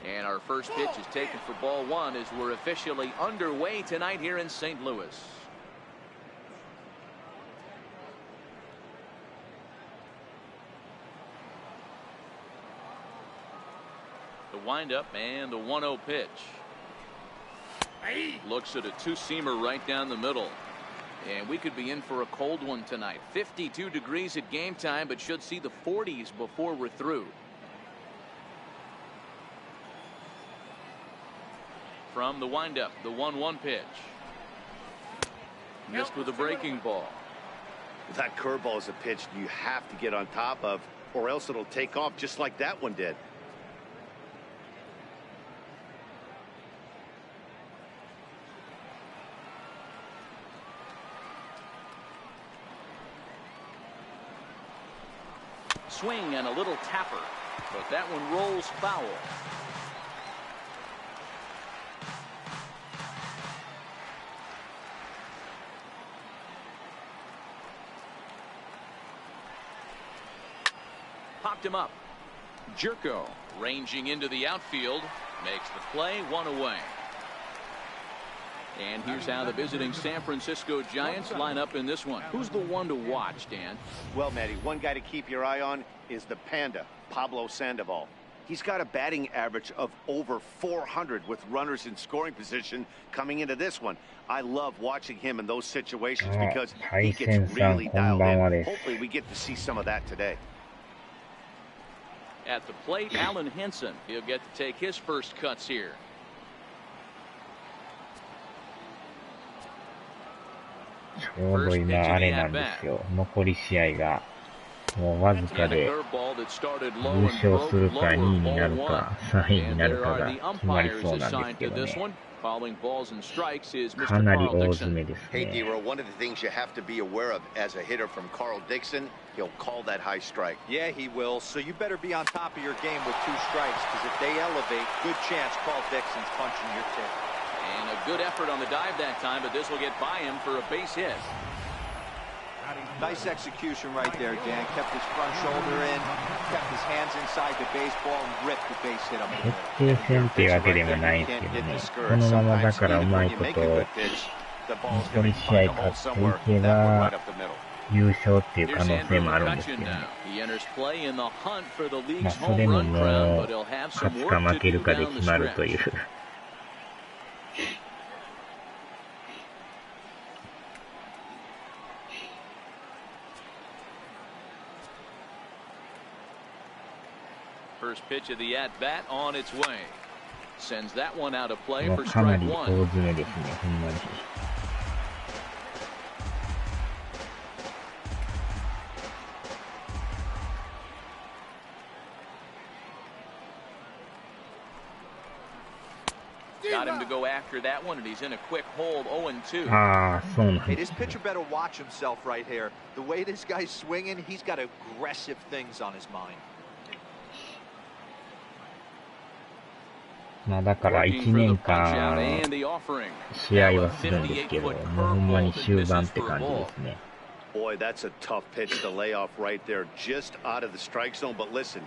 And our first pitch is taken for ball one as we're officially underway tonight here in St. Louis. The windup and the 1-0 pitch. Looks at a two-seamer right down the middle. And we could be in for a cold one tonight. 52 degrees at game time, but should see the 40s before we're through. From the windup, the 1-1 pitch. Missed with a breaking ball. That curveball is a pitch you have to get on top of, or else it'll take off just like that one did. Swing and a little tapper, but that one rolls foul. Popped him up. Jerko ranging into the outfield, makes the play, one away. And here's how the visiting San Francisco Giants line up in this one. Who's the one to watch, Dan? Well, Matty, one guy to keep your eye on is the Panda, Pablo Sandoval. He's got a batting average of over 400 with runners in scoring position coming into this one. I love watching him in those situations because he gets really dialed in. Hopefully we get to see some of that today. At the plate, Alan Henson. He'll get to take his first cuts here. First pitch of the at-bat. 残り試合がもうわずかで優勝するか2位になるか3位になるかが決まりそうなんですけどね。かなり大詰めですね。Hey, D-Row, one of the things you have to be aware of as a hitter from Carl Dixon, he'll call that high strike. Yeah, he will. So you better be on top of your game with 2 strikes, because if they elevate, good chance Carl Dixon's punching your tick. And a good effort on the dive that time, but this will get by him for a base hit. Nice execution right there, Dan. Kept his front shoulder in, kept his hands inside the baseball, and ripped the base hit up the middle. 決定戦っていうわけでもないんですけどね。このままだからうまいこと残り試合勝っていけば優勝っていう可能性もあるんですけどね。まあそれももう勝つか負けるかで決まるという。First pitch of the at-bat on its way. Sends that one out of play for strike one. かなり大詰めですね、ほんまに。Got him to go after that one, and he's in a quick hold, 0-2. ああ、そうなんですね。Hey, this pitcher better watch himself right here. The way this guy's swinging, he's got aggressive things on his mind. まあだから1年間試合はするんですけど、もうほんまに終盤って感じですね。Boy, that's a tough pitch to lay off right there, just out of the strike zone. But listen,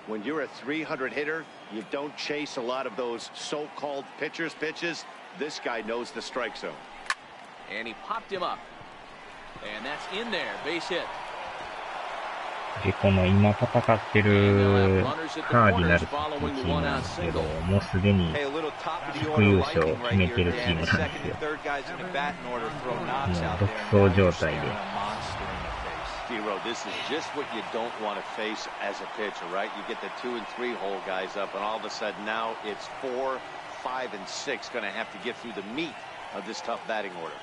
when you're a 300 hitter, you don't chase a lot of those so-called pitchers' pitches. This guy knows the strike zone. And he popped him up. And that's in there, base hit. で、この今戦ってるカーディナルスっていうチームなんですけど、もうすでに地区優勝を決めてるチームなんですよ。もう独走状態で。D-Row, this is just what you don't want to face as a pitcher, right? You get the 2 and 3 hole guys up, and all of a sudden now it's 4, 5, and 6 going to have to get through the meat of this tough batting order.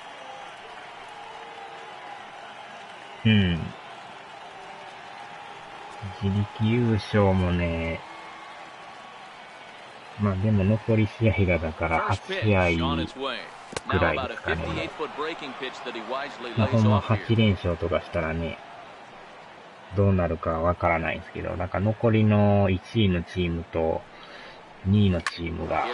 自力優勝もね、まあでも残り試合がだから8試合ぐらいですかね。まあほんま8連勝とかしたらね、どうなるかわからないんですけど、なんか残りの1位のチームと2位のチームが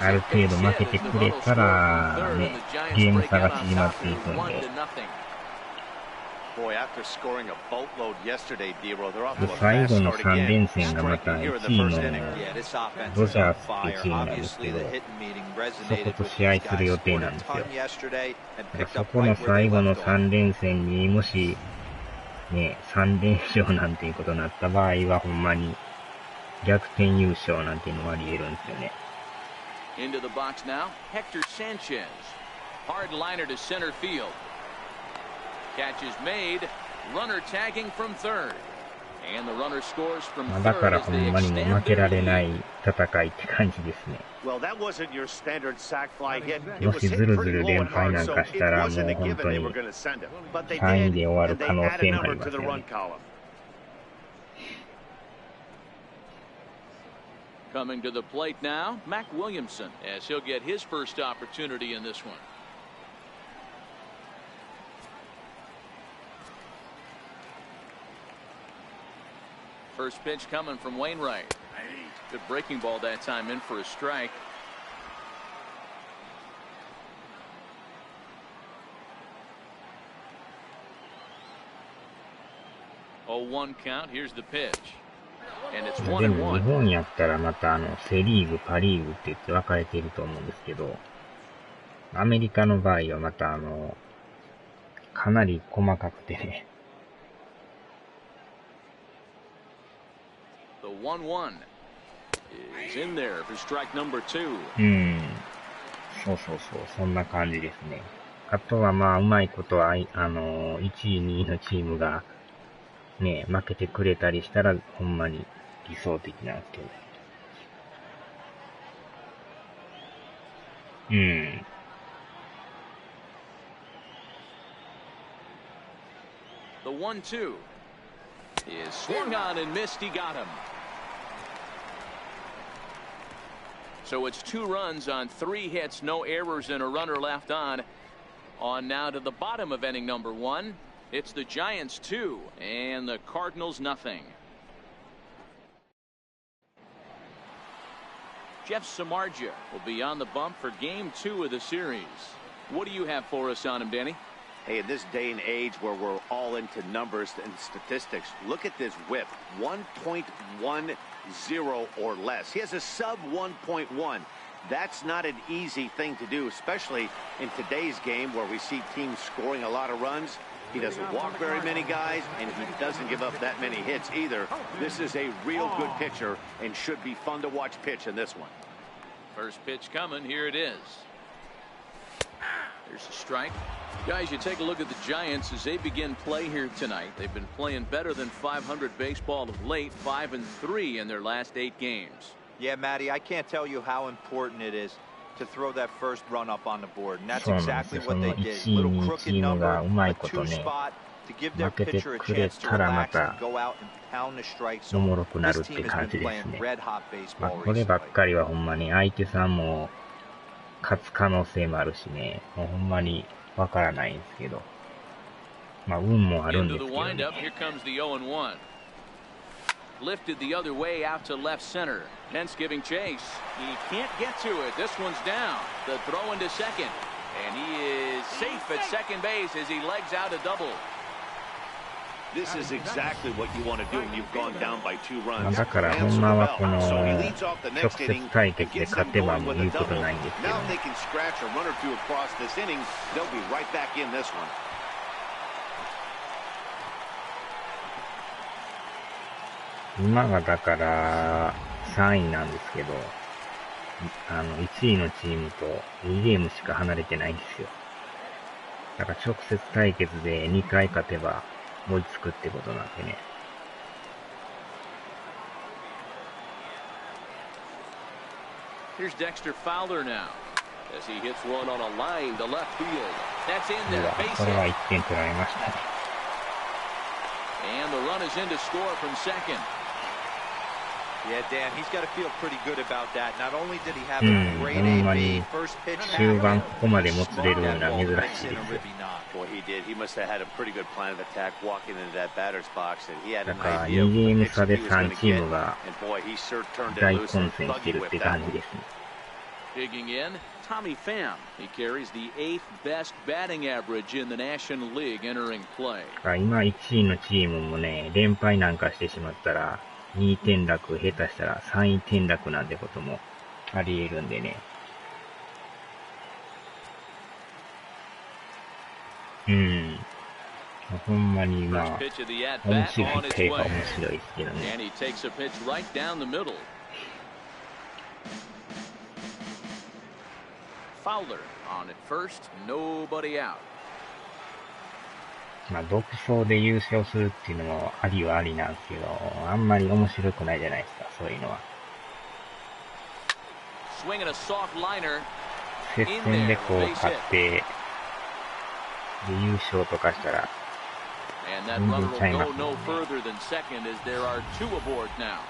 ある程度負けてくれたらね、ゲーム差が縮まっていくんで、Boy, after scoring a boatload yesterday, D-Row, they're off to a 最 fast 後の start 3 連 again. 戦がまた Striking here in 1 the 位の first inning. Yeah, this offense ド is ジャー on スって fire. チームなんです Obviously, け the ど、 hitting meeting そこ resonated と with 試合 these する予 guys. 定 Scored な a んですよ。 ton yesterday and だから picked そ up この right where they 最後の left off. 3連戦にもし、ね、3連勝なんていうことになった場合は、ほんまに逆転優勝なんていうのもあり得るんですよね。Into the box now, Hector Sanchez. Hard liner to center field. Catch is made. Runner tagging from third. And the runner scores from だか third ら as ほ they んまにもう負 extend け their られない lead. 戦いって感じですね。 Well, that wasn't your standard sac fly hit. It も was し hit ずるず pretty る low 連 and 敗 hard, なん so か it したらも wasn't う a 本 given 当 they に were going to send him. But they 3位 did, で終わる and 可 they 能 add a 性もあり number ま to す the よ run ね。 column. Coming to the plate now, Mac Williamson, as he'll get his first opportunity in this one. First pitch coming from Wainwright. Good breaking ball that time, in for a strike. Oh, 1 count. Here's the pitch. And it's で 1 and も日 1. 本やったらまたセリーグ、パリーグって言って分かれていると思うんですけど、アメリカの場合はまたかなり細かくてね。The 1-1 is in there for strike number 2. そうそうそう、そんな感じですね。あとはまあ、うまいことは、1位、2位のチームが、ね、負けてくれたりしたら、ほんまに理想的なんですけど。The 1-2 is swung on and missed. He got him. So it's 2 runs on 3 hits, no errors, and a runner left on. On now to the bottom of inning number 1. It's the Giants 2 and the Cardinals nothing. Jeff Samardzija will be on the bump for game 2 of the series. What do you have for us on him, Danny? Hey, in this day and age where we're all into numbers and statistics, look at this whip, 1.10 or less. He has a sub 1.1. That's not an easy thing to do, especially in today's game where we see teams scoring a lot of runs. He doesn't walk very many guys, and he doesn't give up that many hits either. This is a real good pitcher and should be fun to watch pitch in this one. First pitch coming. Here it is. There's a strike. Guys, you take a look at the Giants as they begin play here tonight. They've been playing better than 500 baseball of late, 5-3 in their last 8 games. Yeah, Matty, I can't tell you how important it is to throw that first run up on the board, and that's そうなんです exactly よ。そ what の they 1 did. 位、 Little 2位 crooked チームが number, うま a いことね、 2 spot to give their 負けて pitcher a くれ chance to たらま relax た and go out and pound the strike おも zone. ろくなる This って team has 感 been じです playing ね。red hot ま baseball あ、こればっ recently. かりはほんまに相手さんも勝つ可能性もあるしね、もうほんまにわからないんですけど、まあ運もあるんで Into す the けどね。 windup. Here comes the 0-1. Lifted the other way out to left center. Hence giving chase. He can't get to it. This one's down. The throw into second. And he is safe at second base as he legs out a double. This is exactly what you want to do when you've gone down by 2 runs. まあだからほんまはこの So he leads off the 直 next 接 inning 対 and 決で gets 勝 them てば going もう with 言 a うこと double. ないんですけど Now if ね。 they can scratch a run or 2 across this inning, they'll be right back in this one. 今がだから3位なんですけど、1位のチームと2ゲームしか離れてないんですよ。だから直接対決で2回勝てば追いつくってことなんでね。Here's Dexter Fowler now as he hits one on a line to left field. That's in う there. わ、 Base これは hit. 1点取られましたね。 And the run is in to score from second. Yeah, Dan, he's got to feel pretty good about that. Not only did he have う a ん、 great ほんま AB に first pitch 終盤 happen, ここまでもつれる that のは ball 珍 rips しい in で a すよ。 ribby knock. Boy, he did. He must have had a pretty good plan of attack walking into that batter's box, and he had だ an から idea of 2ゲー the ム pitch 差 that で he was 3 going to チー get. ムが And boy, he sure turned it 大 loose 混 and 戦して buggy るって whipped that 感じ one. ですね。Digging in, Tommy Pham. He carries the 8th best batting average in the National League entering play. 今1位のチームもね、連敗なんかしてしまったら、2位転落、下手したら3位転落なんてこともあり得るんでね。ほんまにまあ、面白いといえば面白いですけどね。And he takes a pitch right down the middle. Fowler on at first, nobody out. まあ、独走で優勝するっていうのもありはありなんですけど、あんまり面白くないじゃないですか、そういうのは。Swinging a soft liner. 接戦でこう勝って、で優勝とかしたら、And that runner will go no further than second as there are 2 aboard now.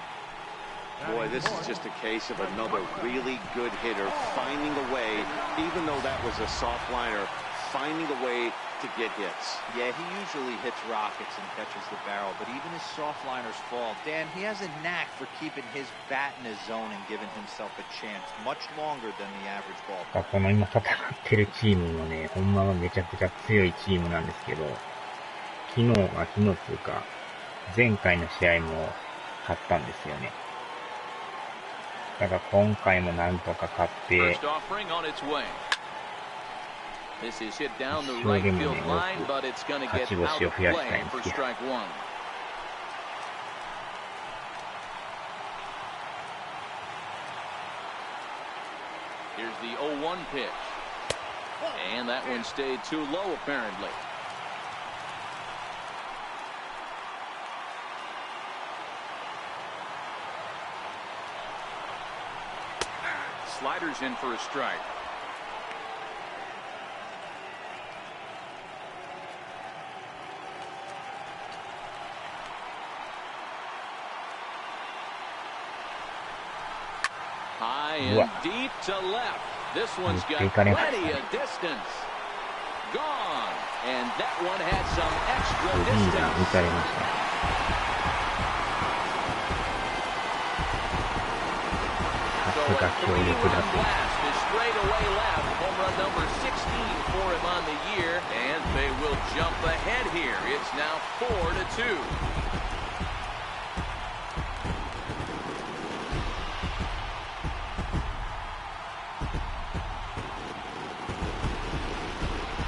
Boy, this is just a case of another really good hitter finding a way, even though that was a soft liner, finding a way to get hits. Yeah, he usually hits rockets and catches the barrel, but even his soft liners fall. Dan, he has a knack for keeping his bat in his zone and giving himself a chance much longer than the average ball. この今戦ってるチームもね、ほんまはめちゃくちゃ強いチームなんですけど、昨日っていうか、前回の試合も勝ったんですよね。だから今回もなんとか勝って、一生懸命ね、勝ち星を増やしたいんですけど。Here's the 0-1 pitch. And that one stayed too low apparently. Sliders in for a strike. High and deep to left. This one's got plenty of distance. Gone. And that one had some extra distance. So a 3-1 blast is straight away left. Home run number 16 for him on the year. And they will jump ahead here. It's now 4-2.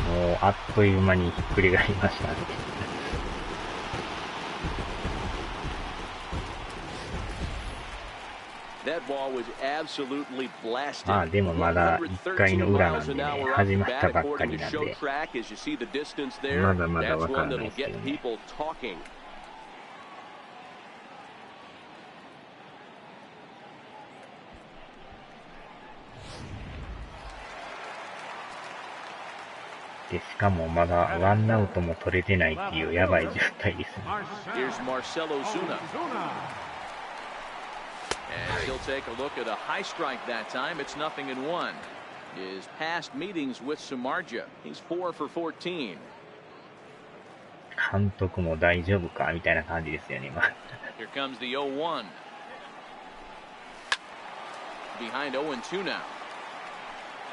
もうあっという間にひっくり返りましたね。まあでもまだ1回の裏なんでね、始まったばっかりなんで、まだまだわからないですけどね。で、しかもまだワンアウトも取れてないっていうやばい状態ですね。And he'll take a look at a high strike that time. It's 0-1. His past meetings with Samardzija, he's 4 for 14. 監督も大丈夫かみたいな感じですよね、今。Here comes the 0-1. Behind 0-2 now.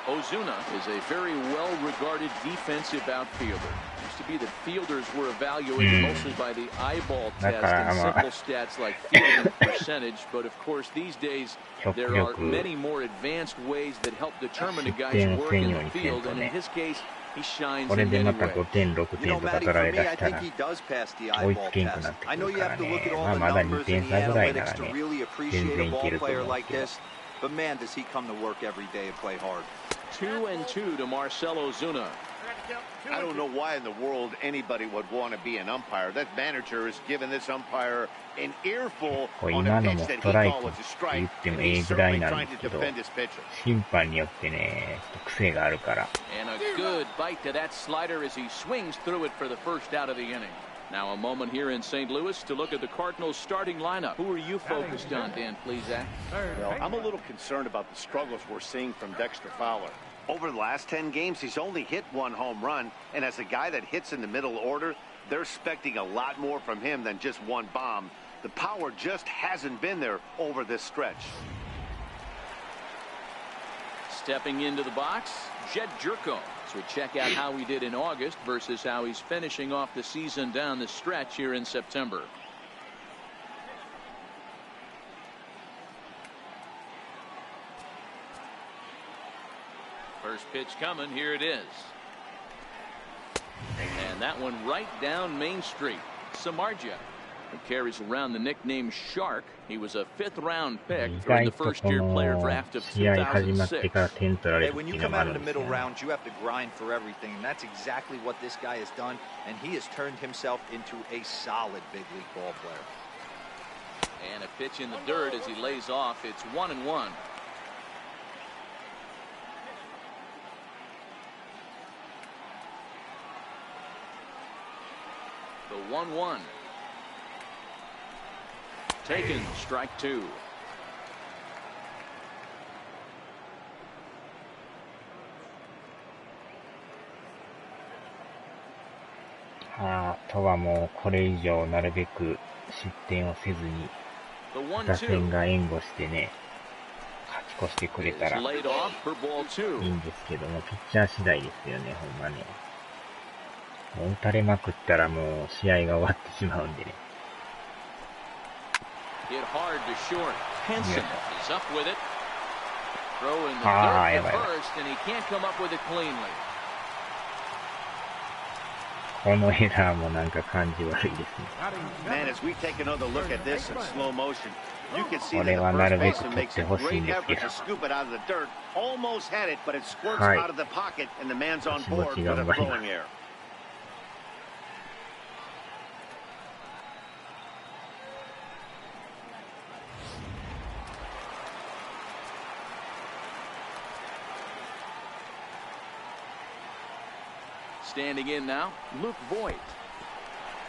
Ozuna is a very well-regarded defensive outfielder. Used to be that fielders were evaluated mostly by the eyeball test and simple stats like fielding percentage. But of course, these days there are many more advanced ways that help determine a guy's work in the field. And in his case, he shines in many ways. これでまた5点、6点とか取られだしたら追いつけんくなってくるからね。まあまだ2点差ぐらいならね、全然いけると思うんですけど。But man, does he come to work every day and play hard. 2-2 to Marcell Ozuna. I don't know why in the world anybody would want to be an umpire. That manager has given this umpire an earful on a pitch that he called as a strike, and he's certainly trying to defend his pitcher. 審判によってね、癖があるから。And a good bite to that slider as he swings through it for the first out of the inning. Now a moment here in St. Louis to look at the Cardinals starting lineup. Who are you focused on, Dan Plesac? Well, I'm a little concerned about the struggles we're seeing from Dexter Fowler. Over the last 10 games, he's only hit 1 home run, and as a guy that hits in the middle order, they're expecting a lot more from him than just 1 bomb. The power just hasn't been there over this stretch. Stepping into the box, Jed Jerko. So we check out how he did in August versus how he's finishing off the season down the stretch here in September. First pitch coming, here it is. And that one right down Main Street. Samardzija, who carries around the nickname Shark. He was a 5th-round pick during the first-year player draft of 2006. Hey, when you come out of the middle rounds, you have to grind for everything, and that's exactly what this guy has done, and he has turned himself into a solid big league ball player. And a pitch in the dirt as he lays off. It's 1-1. The 1-1. Taken, strike 2.あとはもうこれ以上なるべく失点をせずに打線が援護してね勝ち越してくれたらいいんですけども、ピッチャー次第ですよね。ほんまね、もう打たれまくったらもう試合が終わってしまうんでね。Hit hard to short. Henson is up with it. Throw in the dirt at first, and he can't come up with it cleanly. このエラーもなんか感じ悪いですね。Man, as we take another look at this in slow motion, you can see こ that れ the はな first るべく baseman 取っ makes て a ほしい great んですけ effort ど。 to scoop it out of the dirt. Almost had it, but it squirts out of the pocket, and the man's on ぼ board ち with 頑 a 張ります。 throwing error. Standing in now, Luke Voigt.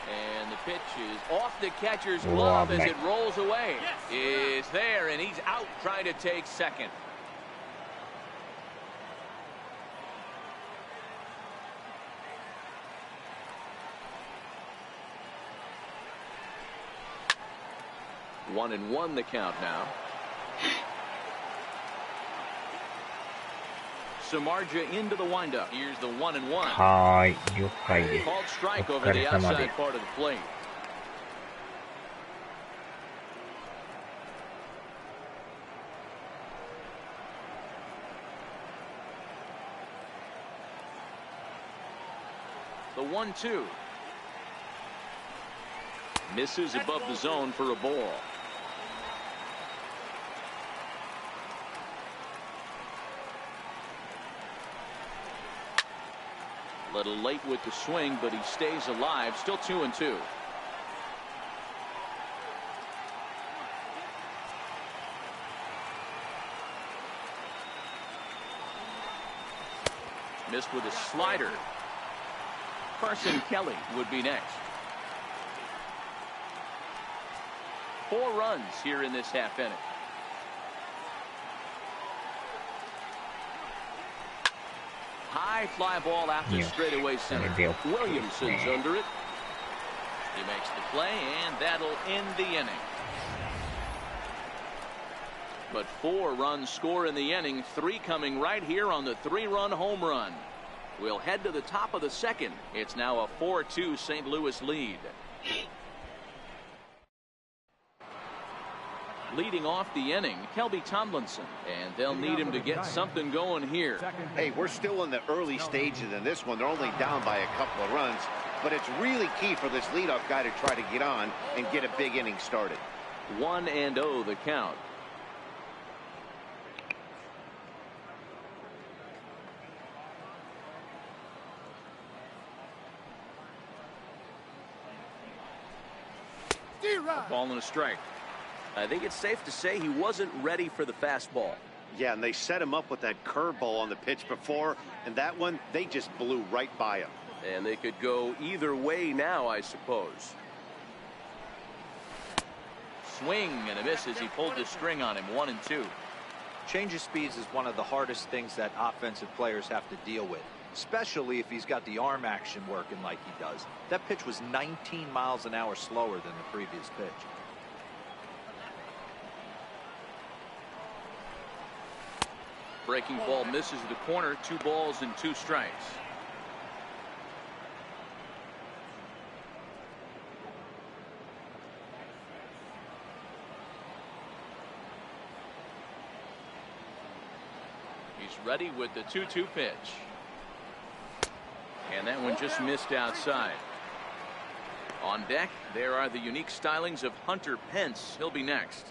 And the pitch is off the catcher's glove as it rolls away. Is there, and he's out trying to take second. One and one the count now. Samardzija into the windup. Here's the 1-1. はーい、了解です。 Called strike お over 疲 the れ様 outside です。 part of the plate. The 1-2. Misses above the zone for a ball. Little late with the swing, but he stays alive. Still 2-2. Missed with a slider. Carson Kelly would be next. 4 runs here in this half inning. High fly ball out to straightaway center. Williamson's under it. He makes the play, and that'll end the inning. But 4 runs score in the inning, 3 coming right here on the 3-run home run. We'll head to the top of the second. It's now a 4-2 St. Louis lead. Leading off the inning, Kelby Tomlinson, and they'll need him to get something going here. Hey, we're still in the early stages in this one. They're only down by a couple of runs, but it's really key for this leadoff guy to try to get on and get a big inning started. 1-0 the count. Ball and a strike. I think it's safe to say he wasn't ready for the fastball. Yeah, and they set him up with that curveball on the pitch before, and that one, they just blew right by him. And they could go either way now, I suppose. Swing and a miss as he pulled the string on him. 1-2. Change of speeds is one of the hardest things that offensive players have to deal with, especially if he's got the arm action working like he does. That pitch was 19 miles an hour slower than the previous pitch. Breaking ball misses the corner. 2 balls and 2 strikes. He's ready with the 2-2 pitch. And that one just missed outside. On deck, there are the unique stylings of Hunter Pence. He'll be next.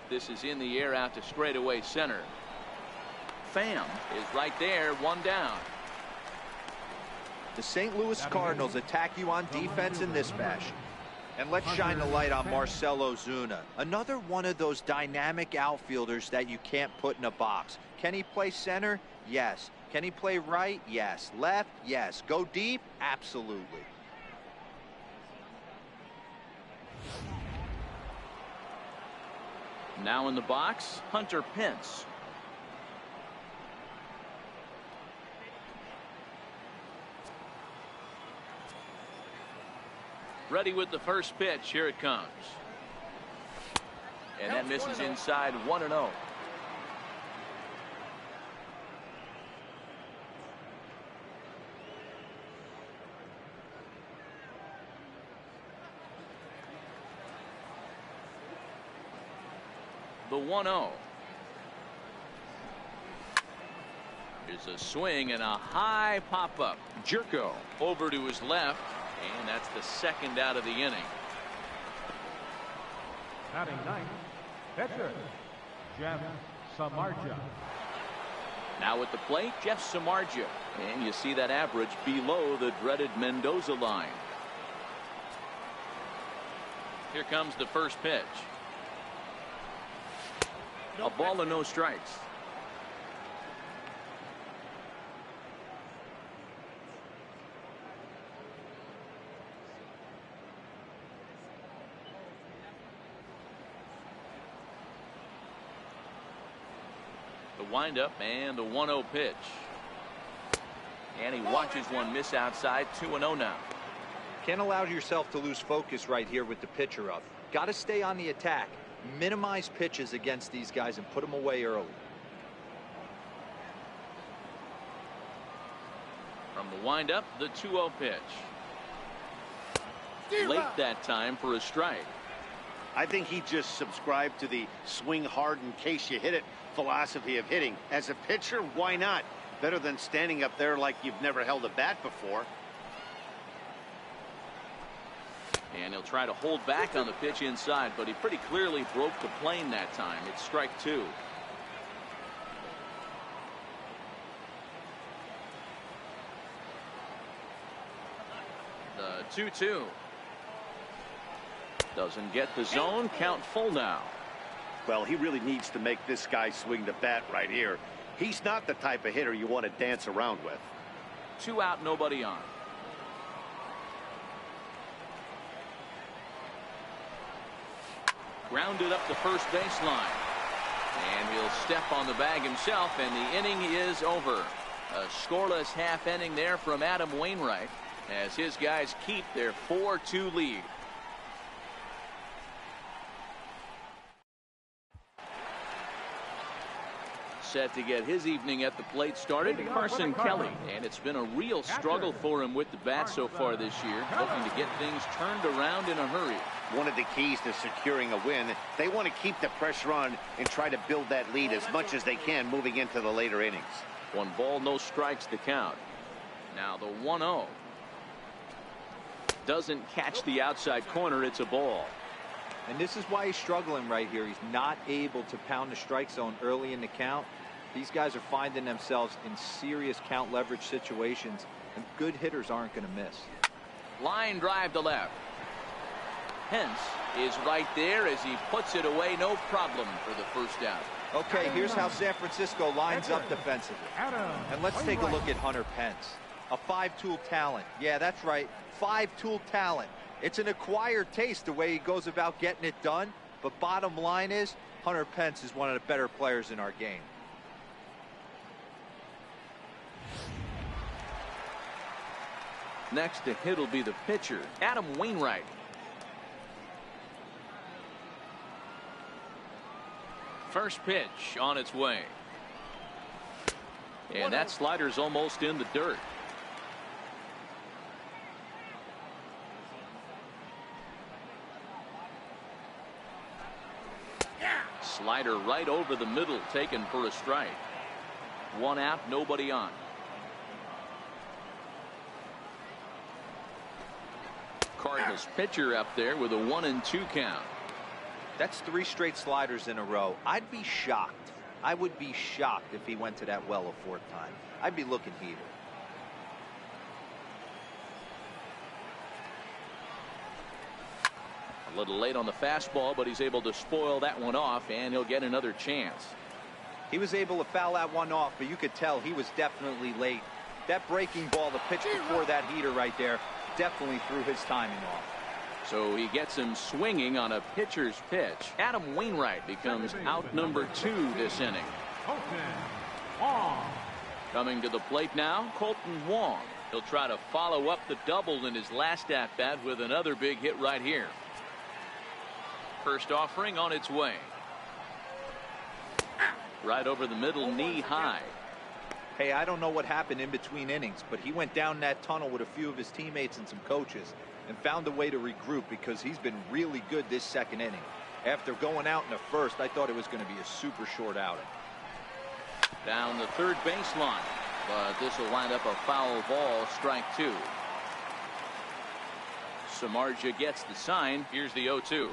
This is in the air out to straightaway center. Pham is right there, 1 down. The St. Louis Cardinals attack you on defense in this fashion. And let's shine the light on Marcell Ozuna, another one of those dynamic outfielders that you can't put in a box. Can he play center? Yes. Can he play right? Yes. Left? Yes. Go deep? Absolutely. Now in the box, Hunter Pence. Ready with the first pitch. Here it comes. And that misses inside, 1-0. The 1-0 is a swing and a high pop-up. Jerko over to his left, and that's the 2nd out of the inning. Batting 9th, pitcher, Jeff Samardzija. Now at the plate, Jeff Samardzija. And you see that average below the dreaded Mendoza line. Here comes the first pitch. A ball and no strikes. The windup and the 1-0 pitch. And he watches one miss outside. 2-0 now. Can't allow yourself to lose focus right here with the pitcher up. Got to stay on the attack. Minimize pitches against these guys and put them away early. From the windup, the 2-0 pitch. Late that time for a strike. I think he just subscribed to the swing hard in case you hit it philosophy of hitting. As a pitcher, why not? Better than standing up there like you've never held a bat before. And he'll try to hold back on the pitch inside, but he pretty clearly broke the plane that time. It's strike 2. The 2-2. Doesn't get the zone. Count full now. Well, he really needs to make this guy swing the bat right here. He's not the type of hitter you want to dance around with. 2 out, nobody on. Grounded up the first baseline. And he'll step on the bag himself, and the inning is over. A scoreless half inning there from Adam Wainwright as his guys keep their 4-2 lead. Set to get his evening at the plate started, Carson Kelly. And it's been a real struggle for him with the bat so far this year, looking to get things turned around in a hurry. One of the keys to securing a win, they want to keep the pressure on and try to build that lead as much as they can moving into the later innings. 1 ball, no strikes to count. Now the 1-0. Doesn't catch the outside corner. It's a ball. And this is why he's struggling right here. He's not able to pound the strike zone early in the count. These guys are finding themselves in serious count leverage situations, and good hitters aren't going to miss. Line drive to left. Pence is right there as he puts it away. No problem for the first out. Okay, here's how San Francisco lines up defensively. And let's take a look at Hunter Pence. A 5-tool talent. Yeah, that's right. 5-tool talent. It's an acquired taste the way he goes about getting it done. But bottom line is, Hunter Pence is one of the better players in our game. Next to hit will be the pitcher, Adam Wainwright. First pitch on its way. And that slider's almost in the dirt. Slider right over the middle, taken for a strike. One out, nobody on. Cardinals pitcher up there with a 1-2 count. That's 3 straight sliders in a row. I'd be shocked. I would be shocked if he went to that well a 4th time. I'd be looking heated. A little late on the fastball, but he's able to spoil that one off, and he'll get another chance. He was able to foul that one off, but you could tell he was definitely late. That breaking ball, the pitch before that heater right there, definitely threw his timing off. So he gets him swinging on a pitcher's pitch. Adam Wainwright becomes out number 2 this inning. Coming to the plate now, Colton Wong. He'll try to follow up the double in his last at-bat with another big hit right here. First offering on its way. Right over the middle, knee high. Hey, I don't know what happened in between innings, but he went down that tunnel with a few of his teammates and some coaches and found a way to regroup because he's been really good this 2nd inning. After going out in the 1st, I thought it was going to be a super short outing. Down the 3rd baseline, but this will wind up a foul ball, strike 2. Samardzija gets the sign. Here's the 0-2.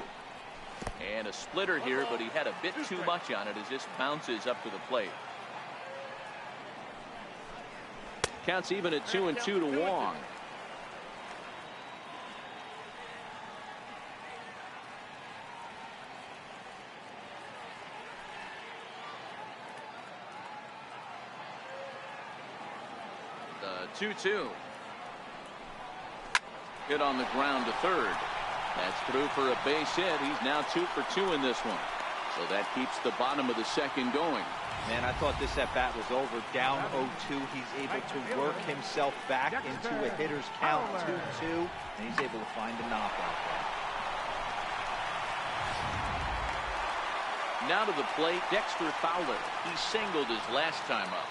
And a splitter here, but he had a bit too much on it as this bounces up to the plate. Counts even at 2-2 to Wong. The 2-2. Hit on the ground to 3rd. That's through for a base hit. He's now 2 for 2 in this one. So that keeps the bottom of the 2nd going. Man, I thought this at-bat was over. Down 0-2. He's able to work himself back into a hitter's count 2-2, and he's able to find a knockout there. Now to the plate, Dexter Fowler. He singled his last time up.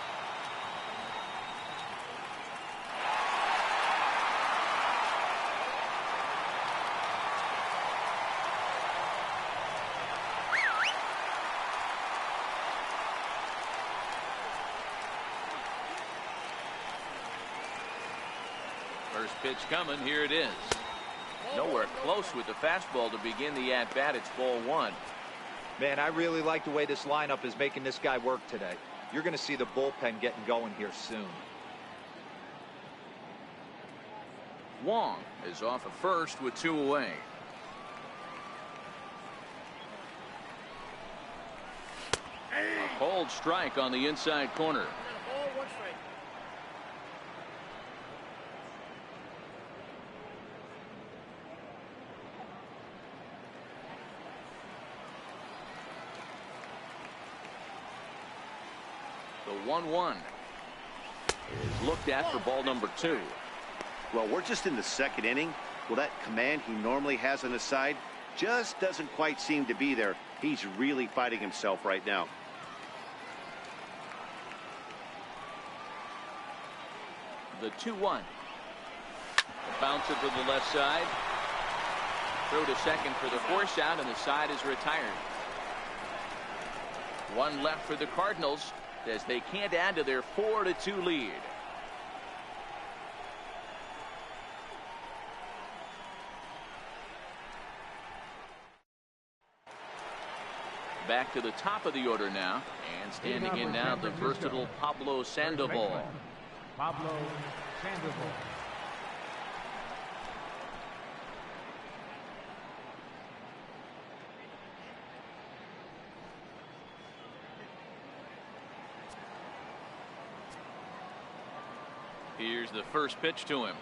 First pitch coming. Here it is. Nowhere close with the fastball to begin the at-bat. It's ball 1. Man, I really like the way this lineup is making this guy work today. You're going to see the bullpen getting going here soon. Wong is off at first with 2 away. A cold strike on the inside corner. The 1-1 is looked at for ball number 2. Well, we're just in the 2nd inning. Well, that command he normally has on his side just doesn't quite seem to be there. He's really fighting himself right now. The 2-1. Bounce it to the left side. Throw to second for the force out, and the side is retired. One left for the Cardinals as they can't add to their 4-2 lead. Back to the top of the order now, and standing in now the versatile Pablo Sandoval. Pablo Sandoval. Here's the first pitch to him.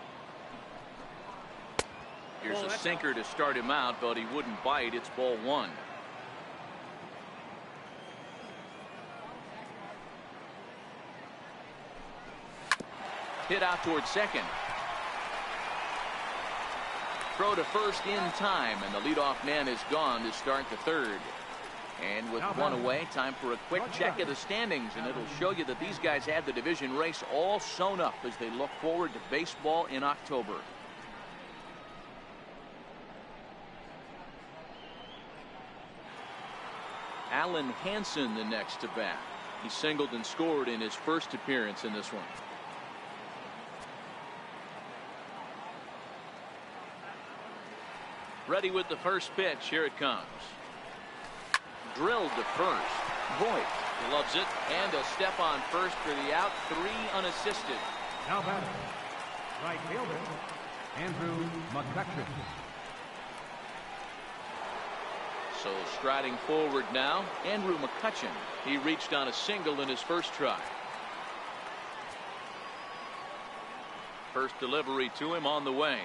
Here's a sinker to start him out, but he wouldn't bite. It's ball 1. Hit out towards second. Throw to first in time, and the leadoff man is gone to start the third. And with one away, time for a quick check of the standings, and it'll show you that these guys had the division race all sewn up as they look forward to baseball in October. Alan Hansen the next to bat. He singled and scored in his first appearance in this one. Ready with the first pitch. Here it comes. Drilled to first. Voigt loves it, and a step on first for the out. 3 unassisted. Now batting, right fielder, Andrew McCutcheon. So striding forward now, Andrew McCutcheon. He reached on a single in his first try. First delivery to him on the way.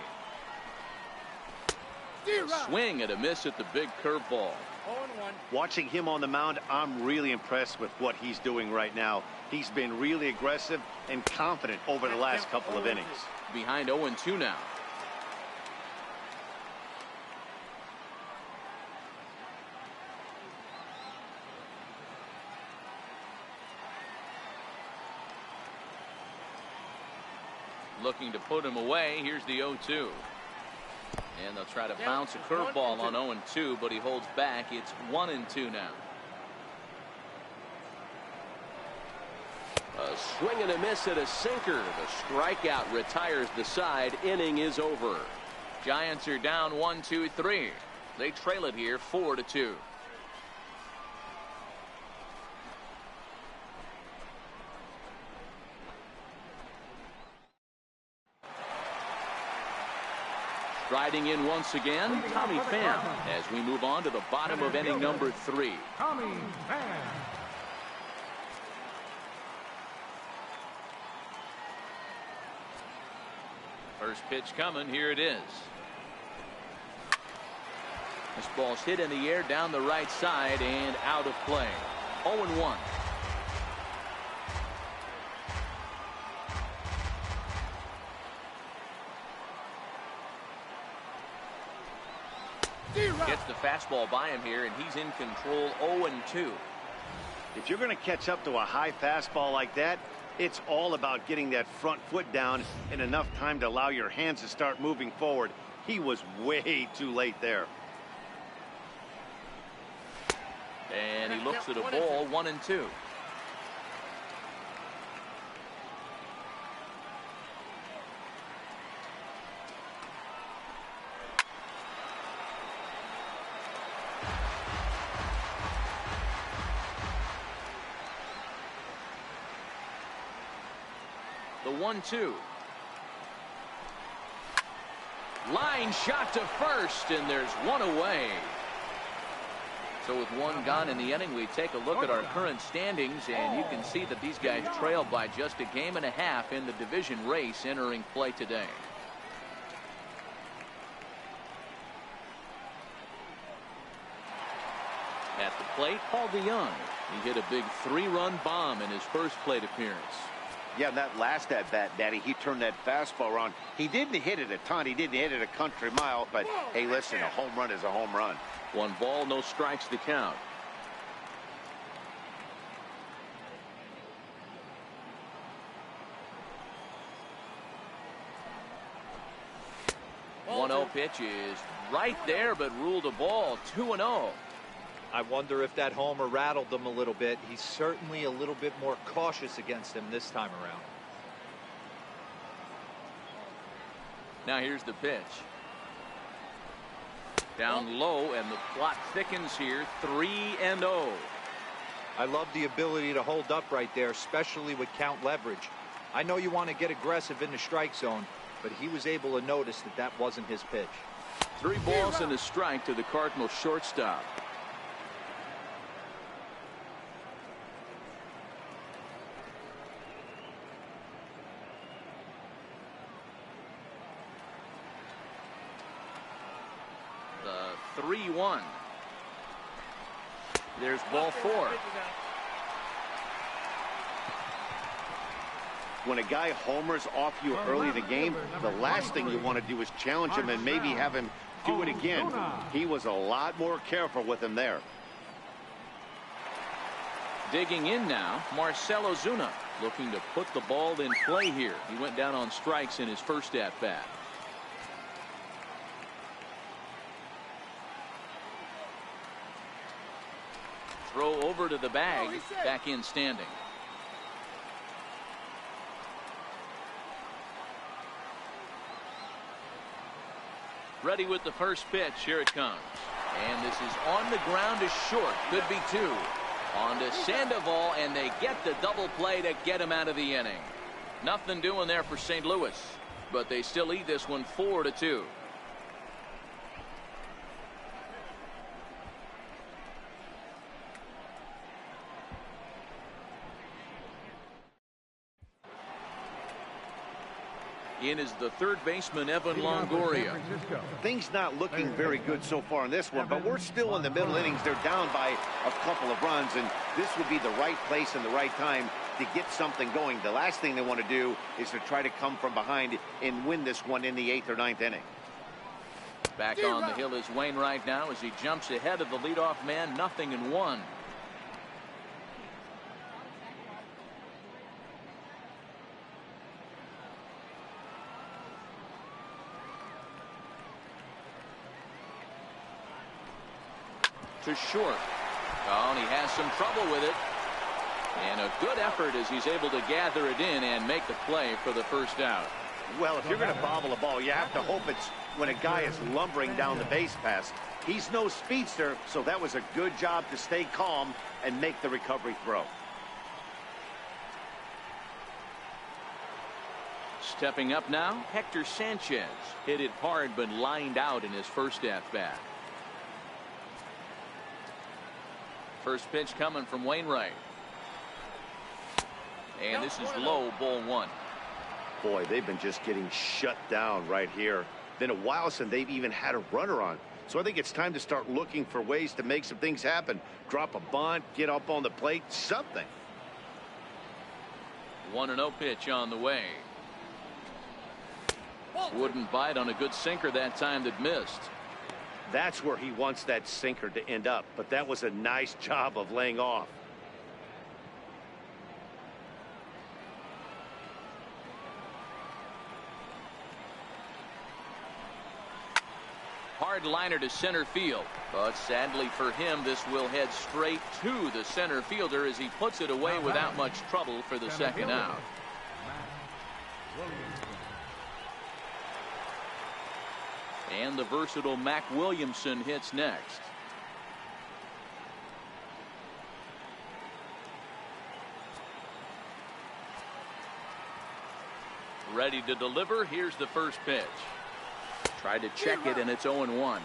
A swing and a miss at the big curveball. Watching him on the mound, I'm really impressed with what he's doing right now. He's been really aggressive and confident over the last couple of innings. Behind 0-2 now. Looking to put him away. Here's the 0-2. And they'll try to bounce a curveball on 0-2, but he holds back. It's 1-2 now. A swing and a miss at a sinker. The strikeout retires the side. Inning is over. Giants are down 1-2-3. They trail it here 4-2. Riding in once again, Tommy Pham, as we move on to the bottom of inning number 3. Tommy Pham. First pitch coming. Here it is. This ball's hit in the air down the right side and out of play. 0-1. Gets the fastball by him here, and he's in control. 0-2. If you're going to catch up to a high fastball like that, it's all about getting that front foot down in enough time to allow your hands to start moving forward. He was way too late there. And he looks at a ball. 1-2. The 1-2. Line shot to first, and there's one away. So with one gone in the inning, we take a look at our current standings, and you can see that these guys trail by just a game and a half in the division race entering play today. At the plate, Paul DeYoung. He hit a big 3-run bomb in his first plate appearance. Yeah, that last at-bat, Daddy, he turned that fastball around. He didn't hit it a ton. He didn't hit it a country mile. But, hey, listen, a home run is a home run. 1 ball, no strikes to count. The 1-0 pitch is right there, but ruled a ball. 2-0. I wonder if that homer rattled him a little bit. He's certainly a little bit more cautious against him this time around. Now here's the pitch. Down low, and the plot thickens here. 3-0. I love the ability to hold up right there, especially with count leverage. I know you want to get aggressive in the strike zone, but he was able to notice that that wasn't his pitch. 3 balls and a strike to the Cardinals shortstop. The 3-1. There's ball 4. When a guy homers off you early in the game, the last thing you want to do is challenge him and maybe have him do it again. He was a lot more careful with him there. Digging in now, Marcell Ozuna looking to put the ball in play here. He went down on strikes in his first at-bat. Throw over to the bag, back in standing. Ready with the first pitch. Here it comes. And this is on the ground is short. Could be two. On to Sandoval, and they get the double play to get him out of the inning. Nothing doing there for St. Louis, but they still lead this one 4-2. In is the third baseman, Evan Longoria. Things not looking very good so far in this one, but we're still in the middle innings. They're down by a couple of runs, and this would be the right place and the right time to get something going. The last thing they want to do is to try to come from behind and win this one in the 8th or 9th inning. Back on the hill is Wainwright now as he jumps ahead of the leadoff man, 0-1. To short. Oh, and he has some trouble with it. And a good effort as he's able to gather it in and make the play for the first out. Well, if you're going to bobble a ball, you have to hope it's when a guy is lumbering down the base pass. He's no speedster, so that was a good job to stay calm and make the recovery throw. Stepping up now, Hector Sanchez. Hit it hard but lined out in his first at-bat. First pitch coming from Wainwright. And this is low, ball one. Boy, they've been just getting shut down right here. Been a while since they've even had a runner on. So I think it's time to start looking for ways to make some things happen. Drop a bunt, get up on the plate, something. 1-0 pitch on the way. Wouldn't bite on a good sinker that time that missed. That's where he wants that sinker to end up, but that was a nice job of laying off. Hard liner to center field, but sadly for him, this will head straight to the center fielder as he puts it away without much trouble for the second out. And the versatile Mac Williamson hits next. Ready to deliver. Here's the first pitch. Tried to check it, and it's 0-1.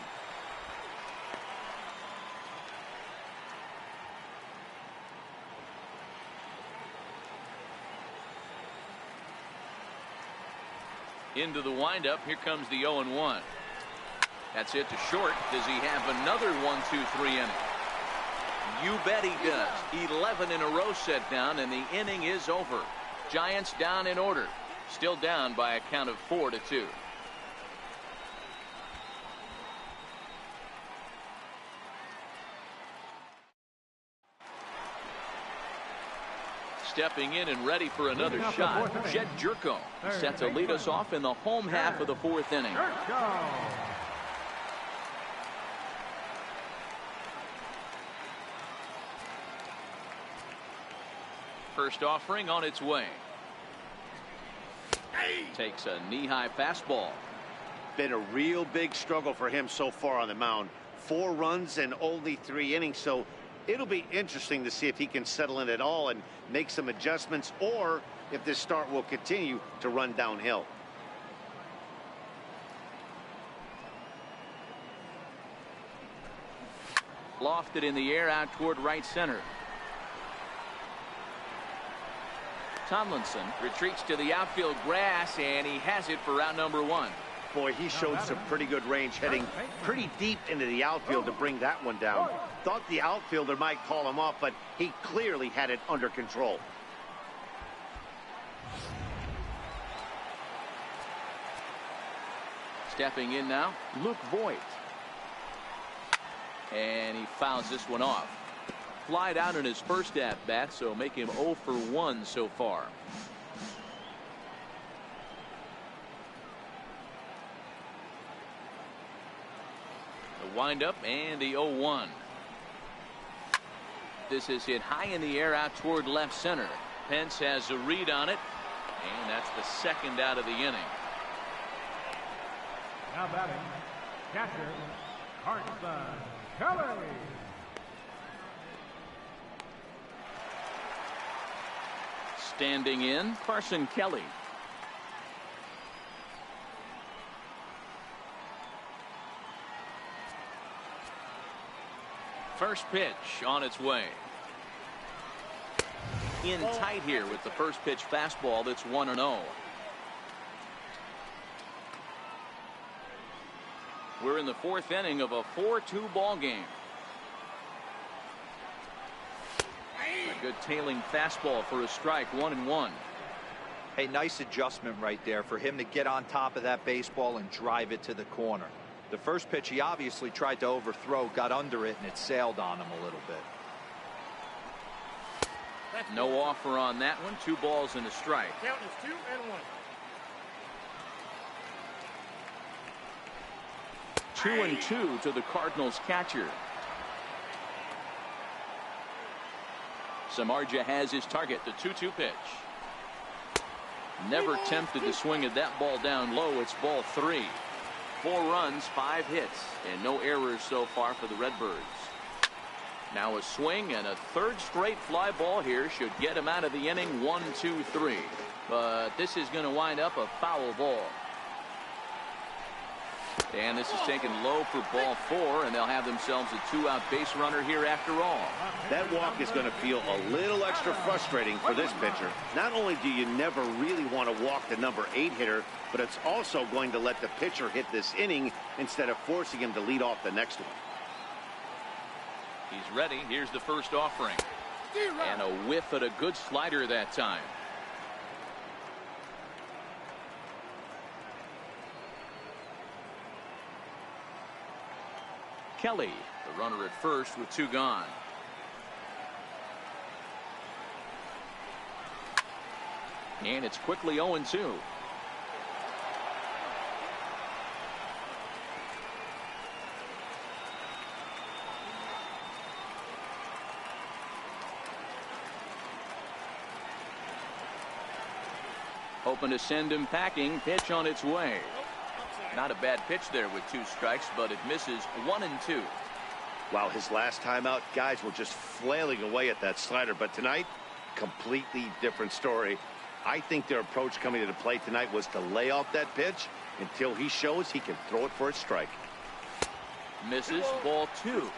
Into the windup. Here comes the 0-1. That's it to short. Does he have another 1-2-3 inning? You bet he does. 11 in a row set down, and the inning is over. Giants down in order. Still down by a count of 4-2. Stepping in and ready for another shot, Jed Jerko set to lead us off in the home half of the 4th inning. First offering on its way. Takes a knee-high fastball. Been a real big struggle for him so far on the mound. 4 runs and only 3 innings, so it'll be interesting to see if he can settle in at all and make some adjustments, or if this start will continue to run downhill. Lofted in the air out toward right center. Tomlinson retreats to the outfield grass, and he has it for out number 1. Boy, he showed some pretty good range, heading pretty deep into the outfield to bring that one down. Thought the outfielder might call him off, but he clearly had it under control. Stepping in now, Luke Voigt. And he fouls this one off. Flied out in his first at-bat, so make him 0 for 1 so far. The windup and the 0-1. This is hit high in the air out toward left center. Pence has a read on it, and that's the second out of the inning. Now batting, catcher, Carson Kelly. Standing in, Carson Kelly. First pitch on its way. In tight here with the first pitch fastball that's 1-0. We're in the fourth inning of a 4-2 ball game. A good tailing fastball for a strike, 1-1. Hey, nice adjustment right there for him to get on top of that baseball and drive it to the corner. The first pitch he obviously tried to overthrow, got under it, and it sailed on him a little bit. No offer on that one. 2 balls and a strike. Count is 2-1. 2-2 to the Cardinals catcher. Samardzija has his target, the 2-2 pitch. Never tempted to swing at that ball down low. It's ball 3. 4 runs, 5 hits, and no errors so far for the Redbirds. Now a swing and a third straight fly ball here should get him out of the inning. 1-2-3. But this is going to wind up a foul ball. And this is taken low for ball 4, and they'll have themselves a 2-out base runner here after all. That walk is going to feel a little extra frustrating for this pitcher. Not only do you never really want to walk the number 8 hitter, but it's also going to let the pitcher hit this inning instead of forcing him to lead off the next one. He's ready. Here's the first offering. And a whiff at a good slider that time. Kelly, the runner at first with 2 gone. And it's quickly 0-2. Hoping to send him packing. Pitch on its way. Not a bad pitch there with 2 strikes, but it misses 1-2. Wow, his last time out, guys were just flailing away at that slider. But tonight, completely different story. I think their approach coming to the plate tonight was to lay off that pitch until he shows he can throw it for a strike. Misses, ball 2.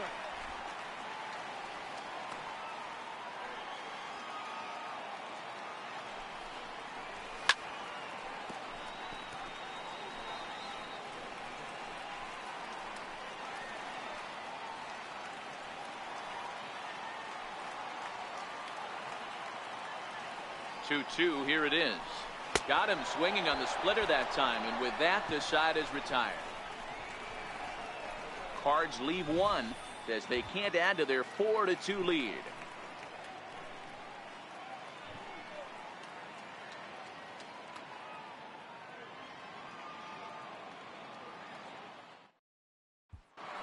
Two, here it is. Got him swinging on the splitter that time, and with that, the side is retired. Cards leave 1 as they can't add to their 4-2 lead.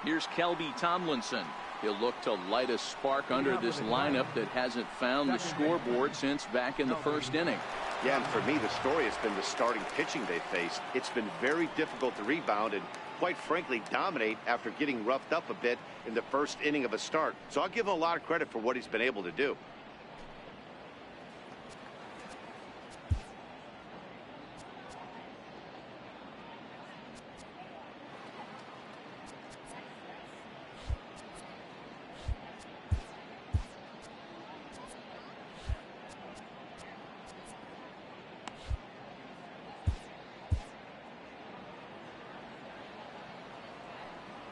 Here's Kelby Tomlinson. He'll look to light a spark under this lineup that hasn't found the scoreboard since back in the first inning. Yeah, and for me, the story has been the starting pitching they faced. It's been very difficult to rebound and, quite frankly, dominate after getting roughed up a bit in the first inning of a start. So I'll give him a lot of credit for what he's been able to do.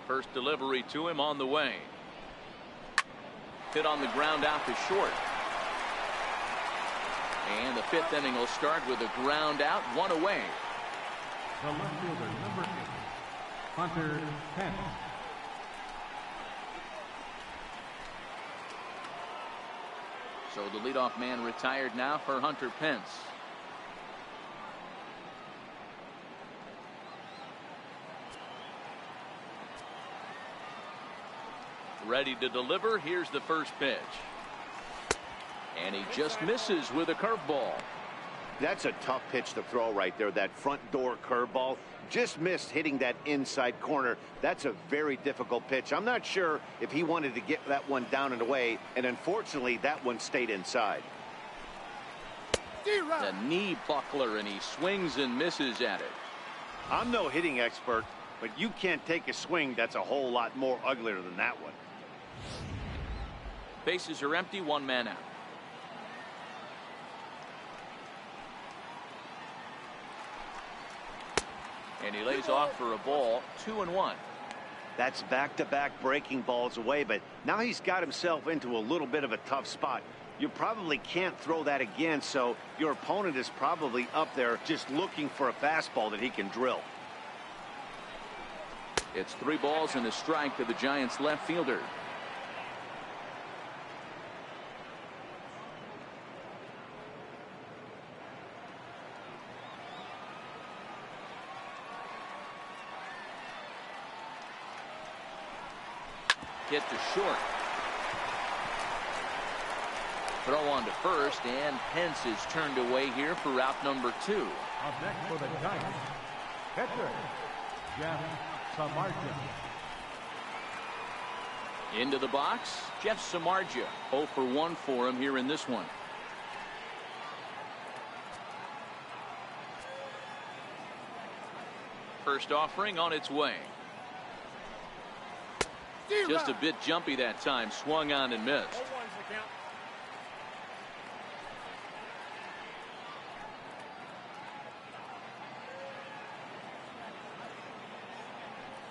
First delivery to him on the way. Hit on the ground out to short. And the 5th inning will start with a ground out, 1 away. The left fielder, number 8, Hunter Pence. So the leadoff man retired now for Hunter Pence. Ready to deliver. Here's the first pitch. And he just misses with a curveball. That's a tough pitch to throw right there. That front door curveball just missed hitting that inside corner. That's a very difficult pitch. I'm not sure if he wanted to get that one down and away, and unfortunately that one stayed inside. The knee buckler, and he swings and misses at it. I'm no hitting expert, but you can't take a swing that's a whole lot more uglier than that one. Bases are empty, one man out. And he lays off for a ball, 2-1. That's back-to-back breaking balls away, but now he's got himself into a little bit of a tough spot. You probably can't throw that again, so your opponent is probably up there just looking for a fastball that he can drill. It's 3 balls and a strike to the Giants left fielder. Hit to short. Throw on to first, and Pence is turned away here for route number 2. Up next for the Giants, pitcher, Jeff Samardzija. Into the box, Jeff Samardzija. 0 for 1 for him here in this one. First offering on its way. Just a bit jumpy that time, swung on and missed.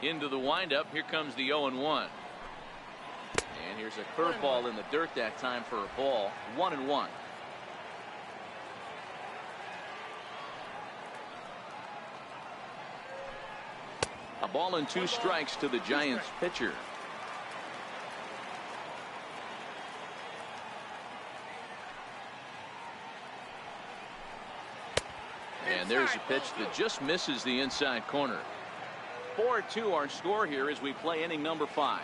Into the windup, here comes the 0-1. And here's a curveball in the dirt that time for a ball, 1-1. A ball and 2 strikes to the Giants pitcher. And there's a pitch that just misses the inside corner. 4-2 our score here as we play inning number 5.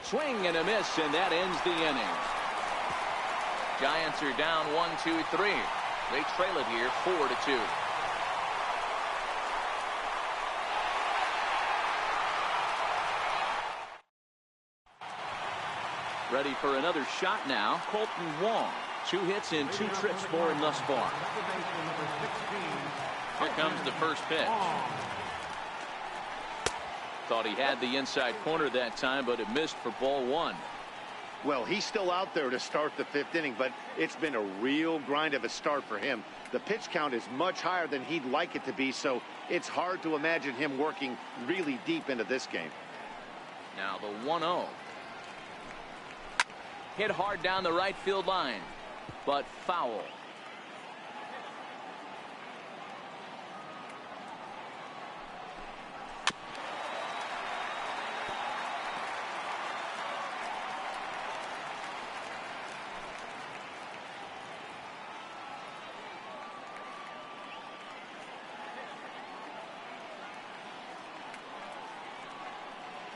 Swing and a miss, and that ends the inning. Giants are down 1-2-3. They trail it here 4-2. Ready for another shot now, Colton Wong. 2 hits and 2 trips for him thus far. Here comes the first pitch. Thought he had the inside corner that time, but it missed for ball 1. Well, he's still out there to start the 5th inning, but it's been a real grind of a start for him. The pitch count is much higher than he'd like it to be, so it's hard to imagine him working really deep into this game. Now the 1-0. Hit hard down the right field line, but foul.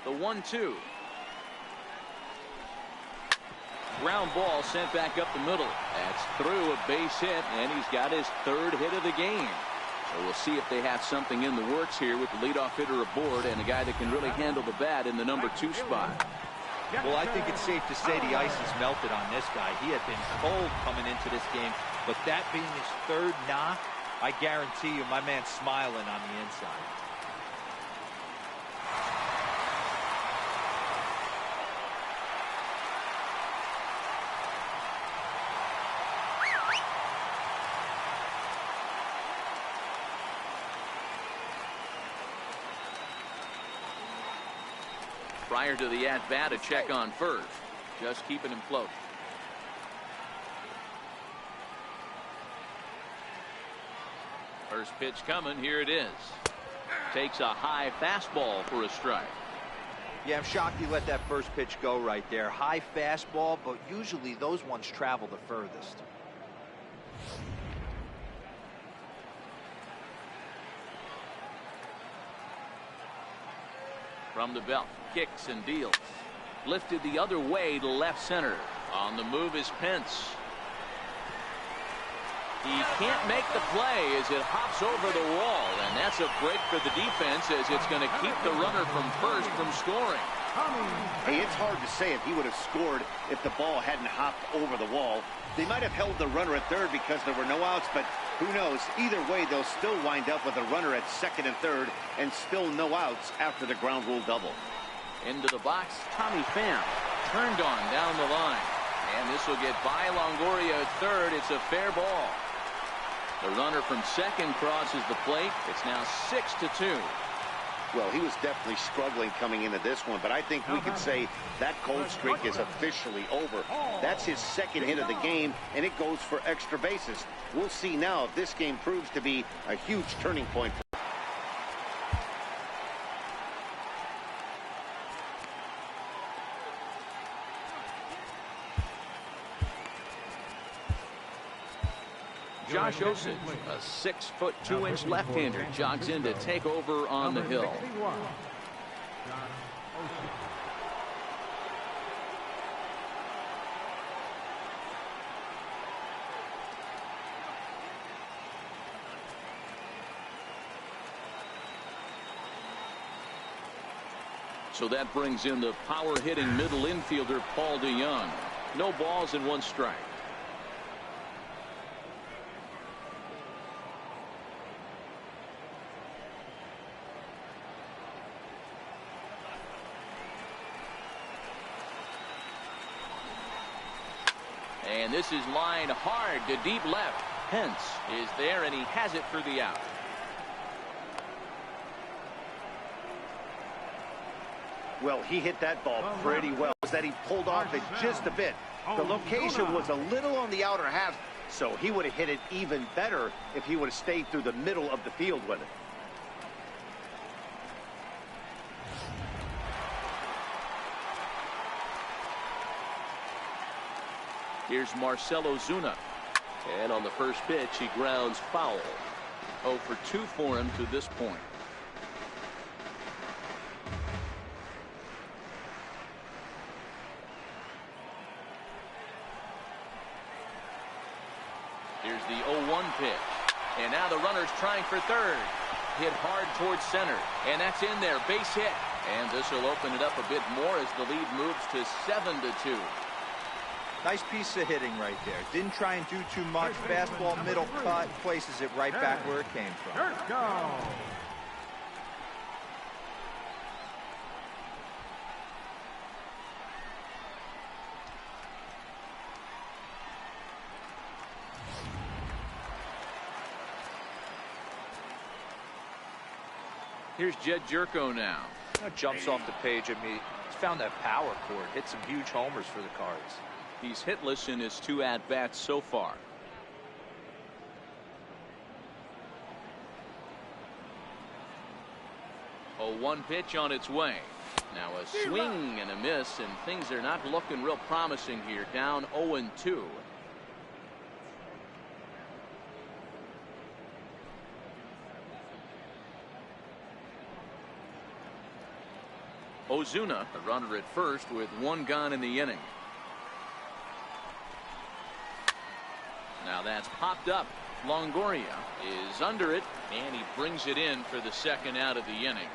The 1-2. Ground ball sent back up the middle. That's through a base hit, and he's got his 3rd hit of the game. So we'll see if they have something in the works here with the leadoff hitter aboard and a guy that can really handle the bat in the number 2 spot. Well, I think it's safe to say the ice has melted on this guy. He had been cold coming into this game, but that being his 3rd knock, I guarantee you my man's smiling on the inside. Prior to the at-bat, a check on first. Just keeping him floating. First pitch coming. Here it is. Takes a high fastball for a strike. Yeah, I'm shocked he let that first pitch go right there. High fastball, but usually those ones travel the furthest. From the belt, kicks and deals. Lifted the other way to left center. On the move is Pence. He can't make the play as it hops over the wall, and that's a break for the defense as it's going to keep the runner from first from scoring. Hey, it's hard to say if he would have scored if the ball hadn't hopped over the wall. They might have held the runner at third because there were no outs, but who knows? Either way, they'll still wind up with a runner at second and third and still no outs after the ground rule double. Into the box, Tommy Pham turned on down the line, and this will get by Longoria at third. It's a fair ball. The runner from second crosses the plate. It's now 6-2. Well, he was definitely struggling coming into this one, but I think we could say that cold streak is officially over. That's his second hit of the game, and it goes for extra bases. We'll see now if this game proves to be a huge turning point. Josh Osich, a 6'2" left-hander, jogs in to take over on the hill. So that brings in the power-hitting middle infielder Paul DeYoung. No balls and one strike. And this is lined hard to deep left. Pence is there, and he has it for the out. Well, he hit that ball pretty well. That he pulled off it just a bit. The location was a little on the outer half, so he would have hit it even better if he would have stayed through the middle of the field with it. Here's Marcell Ozuna. And on the first pitch, he grounds foul. 0 for 2 for him to this point. Here's the 0-1 pitch. And now the runner's trying for third. Hit hard towards center. And that's in there. Base hit. And this will open it up a bit more as the lead moves to 7-2. Nice piece of hitting right there. Didn't try and do too much. Fastball, middle cut, places it right back where it came from. Let's go. Here's Jed Jerko now. Jumps off the page at me. He's found that power chord. Hit some huge homers for the Cards. He's hitless in his 2 at-bats so far. A 1 pitch on its way. Now a swing and a miss, and things are not looking real promising here. Down 0-2. Ozuna, the runner at first with 1 gone in the inning. Now that's popped up. Longoria is under it, and he brings it in for the second out of the inning.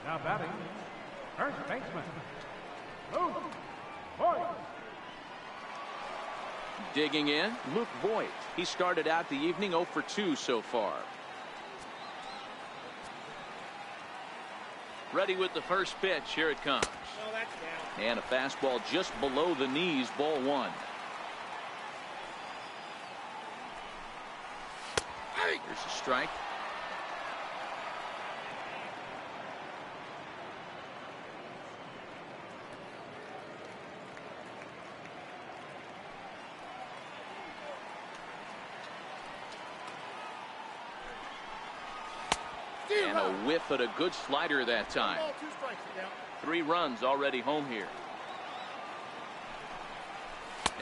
Now batting, first baseman, Luke Voigt. Digging in, Luke Voigt. He started out the evening 0 for 2 so far. Ready with the first pitch. Here it comes. Oh, that's down. And a fastball just below the knees, ball 1. Here's a strike. And a whiff at a good slider that time. 3 runs already home here.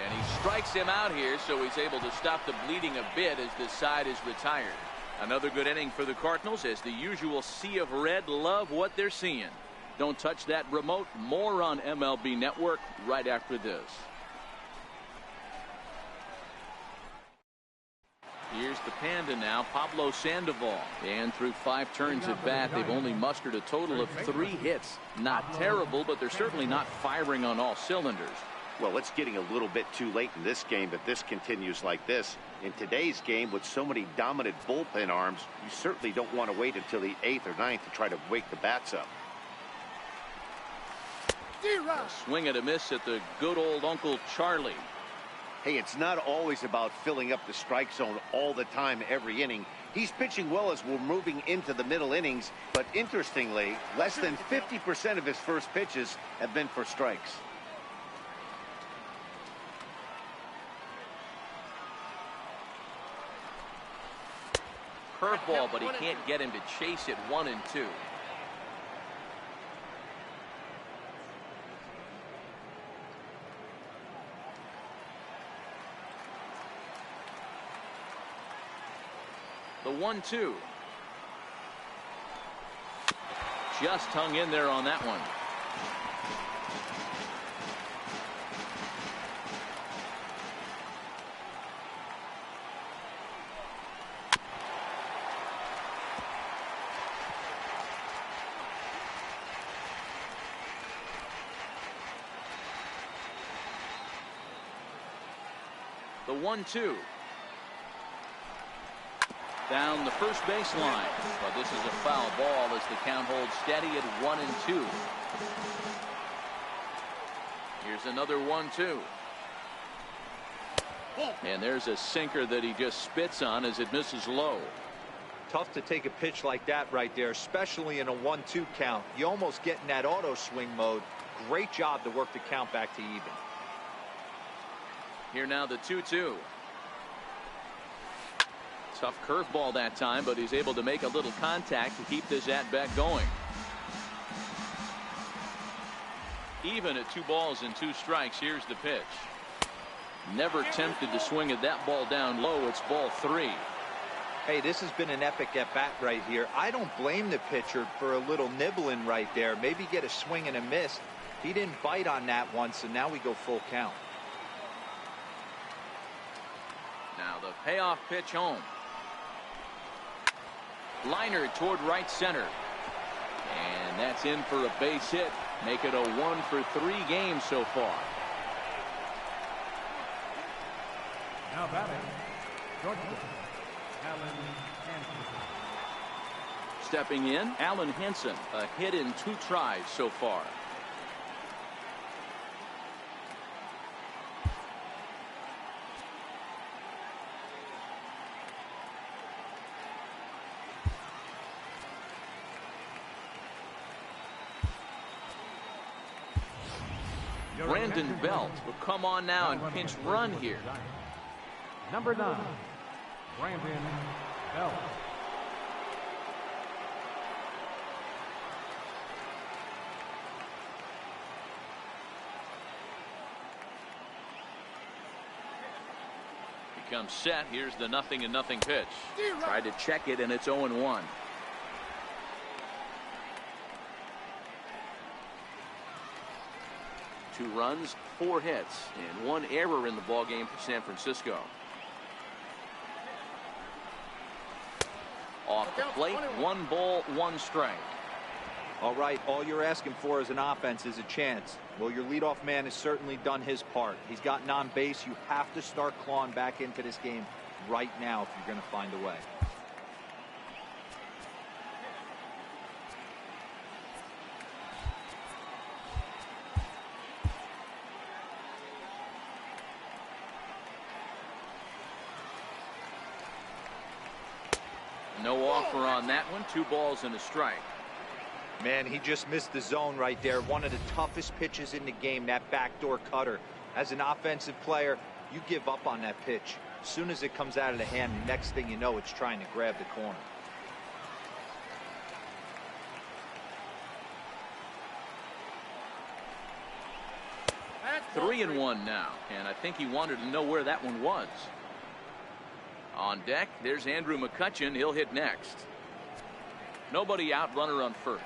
And he strikes him out here, so he's able to stop the bleeding a bit as this side is retired. Another good inning for the Cardinals as the usual sea of red love what they're seeing. Don't touch that remote. More on MLB Network right after this. Here's the Panda now, Pablo Sandoval. And through 5 turns at bat, they've only mustered a total of 3 hits. Not terrible, but they're certainly not firing on all cylinders. Well, it's getting a little bit too late in this game if this continues like this. In today's game, with so many dominant bullpen arms, you certainly don't want to wait until the 8th or 9th to try to wake the bats up. A swing and a miss at the good old Uncle Charlie. Hey, it's not always about filling up the strike zone all the time every inning. He's pitching well as we're moving into the middle innings, but interestingly, less than 50% of his first pitches have been for strikes. Curveball, but he can't get him to chase it 1 and 2. The 1-2. Just hung in there on that one. The 1-2. Down the first baseline. But this is a foul ball as the count holds steady at 1 and 2. Here's another 1-2. And there's a sinker that he just spits on as it misses low. Tough to take a pitch like that right there, especially in a 1-2 count. You almost get in that auto swing mode. Great job to work the count back to even. Here now the 2-2. Tough curveball that time, but he's able to make a little contact to keep this at-bat going. Even at 2 balls and 2 strikes, here's the pitch. Never tempted to swing at that ball down low. It's ball 3. Hey, this has been an epic at-bat right here. I don't blame the pitcher for a little nibbling right there. Maybe get a swing and a miss. He didn't bite on that one, so now we go full count. Now the payoff pitch home. Liner toward right center. And that's in for a base hit. Make it a 1 for 3 games so far. Now batting, Georgia, Alan Hansen. Stepping in, Alan Henson. A hit in 2 tries so far. Brandon Belt will come on now and pinch run here. Number 9, Brandon Belt. Becomes set. Here's the 0-0 pitch. Tried to check it, and it's 0-1. Two runs, 4 hits, and 1 error in the ballgame for San Francisco. Off the plate, 1 ball, 1 strike. All right, all you're asking for as an offense is a chance. Well, your leadoff man has certainly done his part. He's gotten on base. You have to start clawing back into this game right now if you're going to find a way. No offer on that one. 2 balls and a strike. Man, he just missed the zone right there. One of the toughest pitches in the game, that backdoor cutter. As an offensive player, you give up on that pitch. As soon as it comes out of the hand, the next thing you know, it's trying to grab the corner. 3-1 now, and I think he wanted to know where that one was. On deck, there's Andrew McCutchen. He'll hit next. Nobody out, runner on first.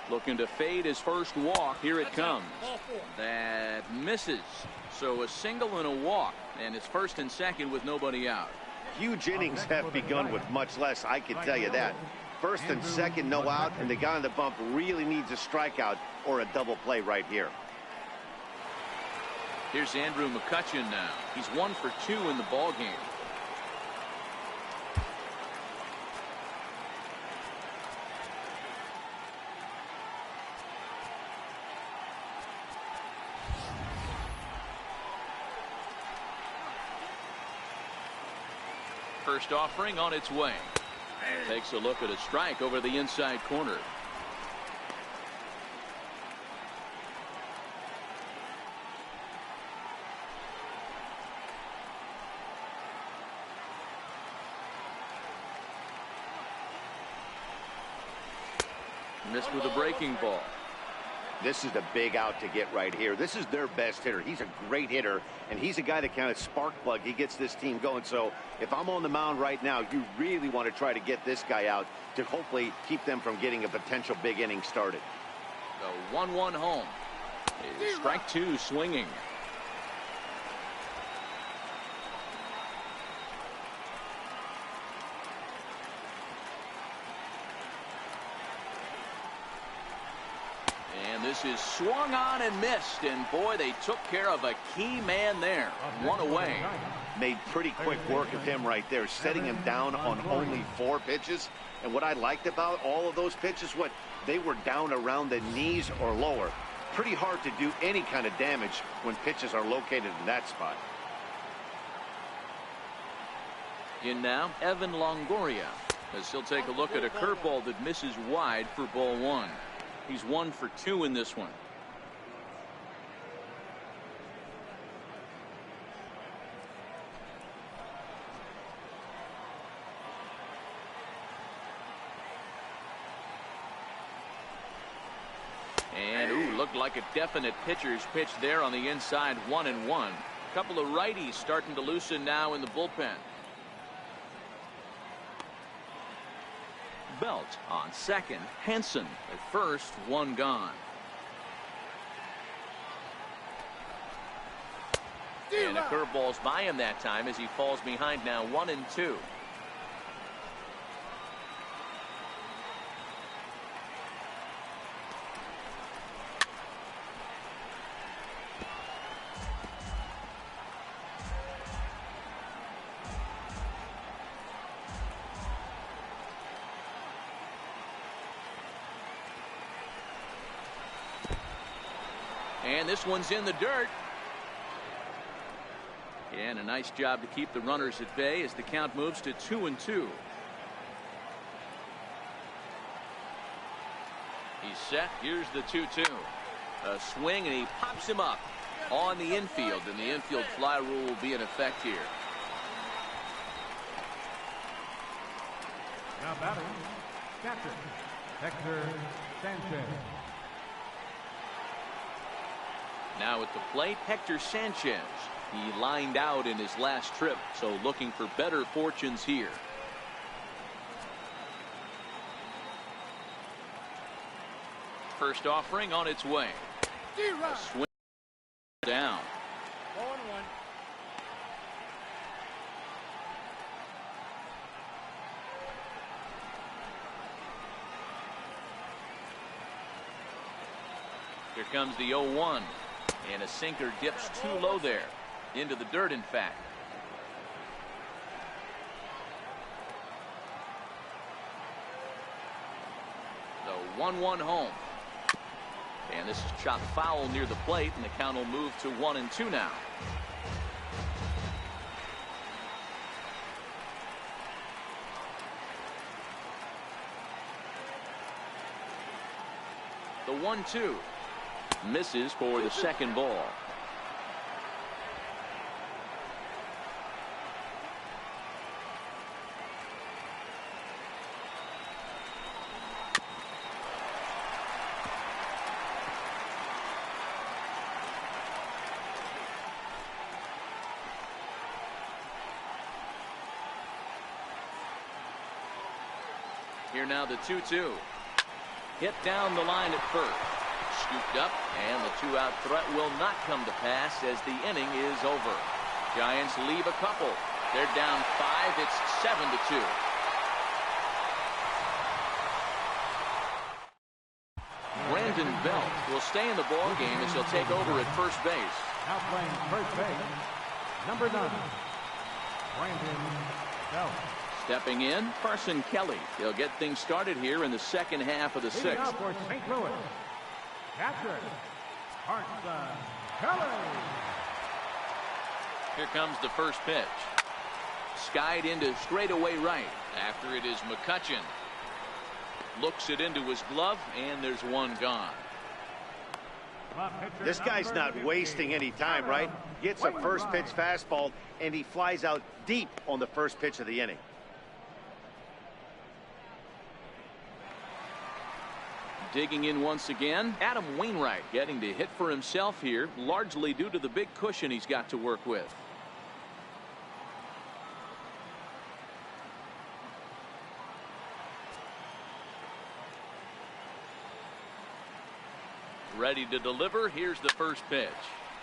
Looking to fade his first walk. Here it comes. That misses. So a single and a walk, and it's first and second with nobody out. Huge innings have begun with much less, I can tell you that. First and second, no out, and the guy on the bump really needs a strikeout or a double play right here. Here's Andrew McCutchen now. He's 1 for 2 in the ball game. First offering on its way. Takes a look at a strike over the inside corner. Missed with a breaking ball. This is the big out to get right here. This is their best hitter. He's a great hitter, and he's a guy that kind of spark plug. He gets this team going. So if I'm on the mound right now, you really want to try to get this guy out to hopefully keep them from getting a potential big inning started. The 1-1 home. Strike two swinging. This is swung on and missed, and boy, they took care of a key man there. One away. Made pretty quick work of him right there, setting him down on only 4 pitches. And what I liked about all of those pitches, what they were down around the knees or lower. Pretty hard to do any kind of damage when pitches are located in that spot. In now, Evan Longoria, as he'll take a look at a curveball that misses wide for ball 1. He's 1 for 2 in this one. And ooh, looked like a definite pitcher's pitch there on the inside. 1-1. Couple of righties starting to loosen now in the bullpen. Belt on second. Henson at first. 1 gone. And a curveball's by him that time as he falls behind now. 1-2. And this one's in the dirt. And a nice job to keep the runners at bay as the count moves to 2-2. He's set. Here's the 2-2. A swing, and he pops him up on the infield, and the infield fly rule will be in effect here. Now batting, catcher, Hector Sanchez. Now at the plate, Hector Sanchez. He lined out in his last trip, so looking for better fortunes here. First offering on its way. A swing down. 0-1. Here comes the 0-1. And a sinker dips too low there. Into the dirt, in fact. The 1-1 home. And this is chopped foul near the plate, and the count will move to 1-2 now. The 1-2. Misses for the second ball. Here now the 2-2. Hit down the line at first. Scooped up, and the two-out threat will not come to pass as the inning is over. Giants leave a couple. They're down 5. It's 7-2. Brandon Belt will stay in the ball game as he'll take over at first base. Now playing first base, number 9, Brandon Belt. Stepping in, Carson Kelly. He'll get things started here in the second half of the Leading sixth. out for St. Louis, catcher, Carson Kelly. Here comes the first pitch. Skied into straightaway right. After it is McCutchen. Looks it into his glove, and there's one gone. This guy's not wasting any time, right? Gets a first pitch fastball, and he flies out deep on the first pitch of the inning. Digging in once again, Adam Wainwright getting to hit for himself here, largely due to the big cushion he's got to work with. Ready to deliver. Here's the first pitch.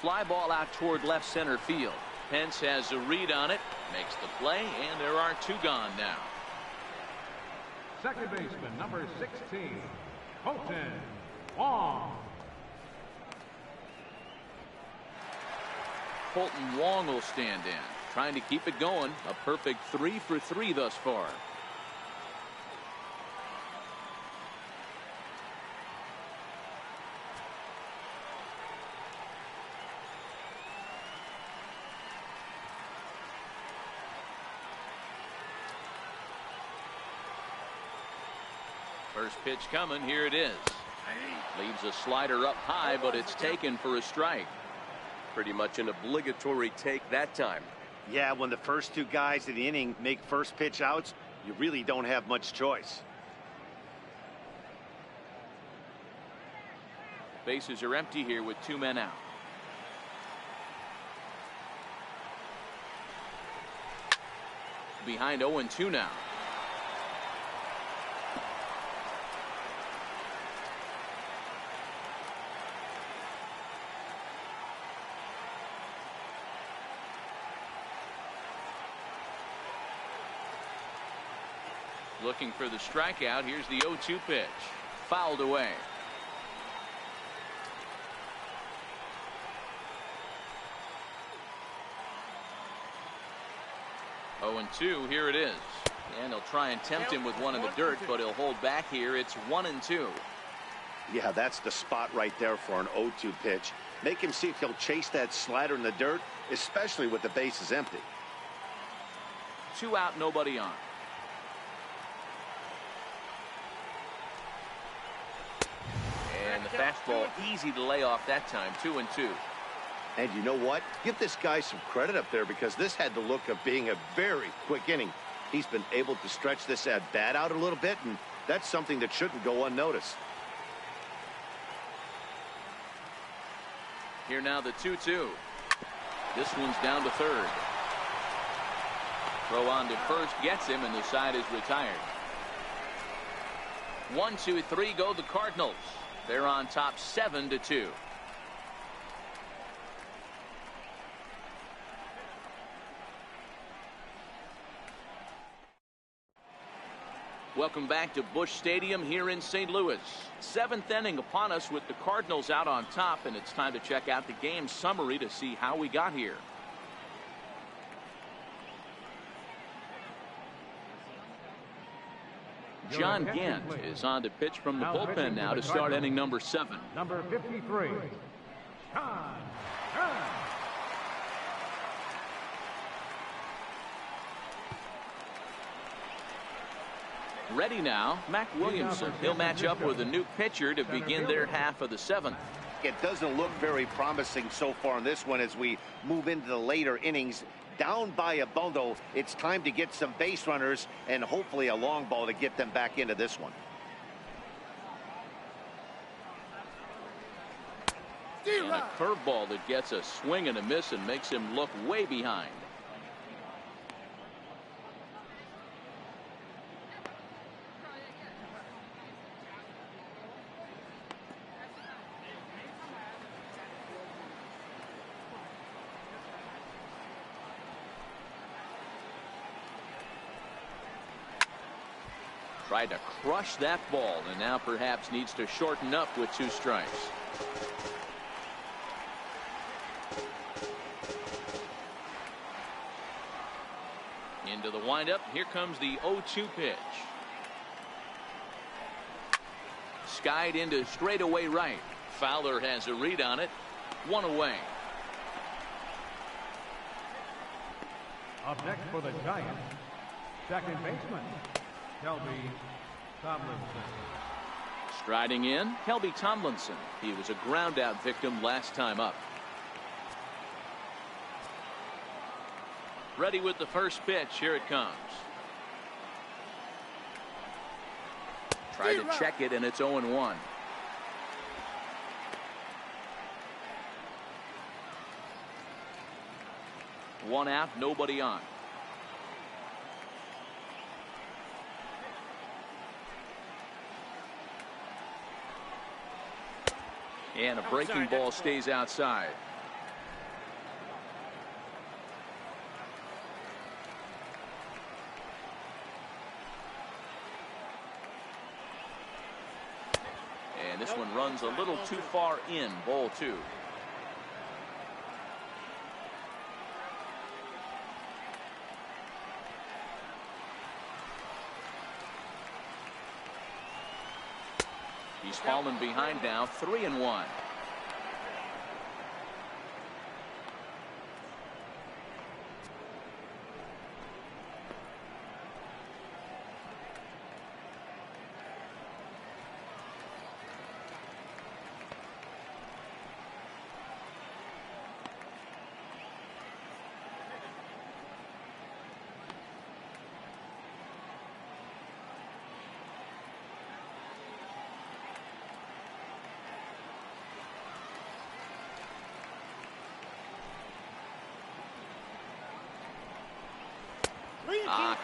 Fly ball out toward left center field. Pence has a read on it, makes the play, and there are two gone now. Second baseman, number 16, Colton Wong. Colton Wong will stand in, trying to keep it going. A perfect 3 for 3 thus far. First pitch coming. Here it is. Leaves a slider up high, but it's taken for a strike. Pretty much an obligatory take that time. Yeah, when the first two guys in the inning make first pitch outs, you really don't have much choice. Bases are empty here with 2 men out. Behind 0-2 now. Looking for the strikeout. Here's the 0-2 pitch. Fouled away. Oh, and 2. Here it is. And he'll try and tempt him with one in the dirt, but he'll hold back here. It's 1-2. Yeah, that's the spot right there for an 0-2 pitch. Make him see if he'll chase that slider in the dirt, especially with the bases empty. 2 out, nobody on. And the fastball easy to lay off that time. 2-2. And you know what? Give this guy some credit up there because this had the look of being a very quick inning. He's been able to stretch this at bat out a little bit, and that's something that shouldn't go unnoticed. Here now the 2-2. This one's down to third. Throw on to first gets him, and the side is retired. 1, 2, 3 go the Cardinals. They're on top 7-2. Welcome back to Busch Stadium here in St. Louis. 7th inning upon us with the Cardinals out on top, and it's time to check out the game summary to see how we got here. John Gant is on to pitch from the bullpen now to start inning number 7. Number 53, John Gant. Ready now, Mac Williamson. He'll match up with a new pitcher to begin their half of the 7th. it doesn't look very promising so far in this one as we move into the later innings. Down by a bundle, it's time to get some base runners and hopefully a long ball to get them back into this one. And a curveball that gets a swing and a miss and makes him look way behind. Tried to crush that ball and now perhaps needs to shorten up with 2 strikes. Into the windup. Here comes the 0-2 pitch. Skied into straightaway right. Fowler has a read on it. 1 away. Up next for the Giants, second baseman, Shelby Tomlinson. Striding in, Shelby Tomlinson. He was a ground out victim last time up. Ready with the first pitch. Here it comes. Tried to check it, and it's 0-1. One out, nobody on. And a breaking ball stays outside. And this one runs a little too far in. Ball 2. He's fallen behind now. 3-1.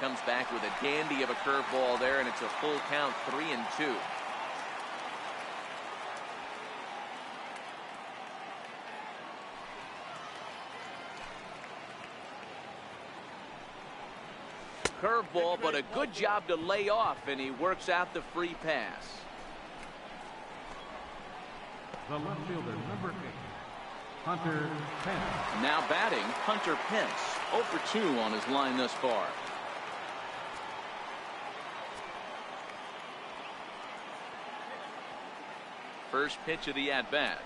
Comes back with a dandy of a curveball there, and it's a full count. 3-2. Curveball, but a good job to lay off, and he works out the free pass. The left fielder, number 8, Hunter Pence. Now batting, Hunter Pence. 0 for 2 on his line thus far. First pitch of the at-bat.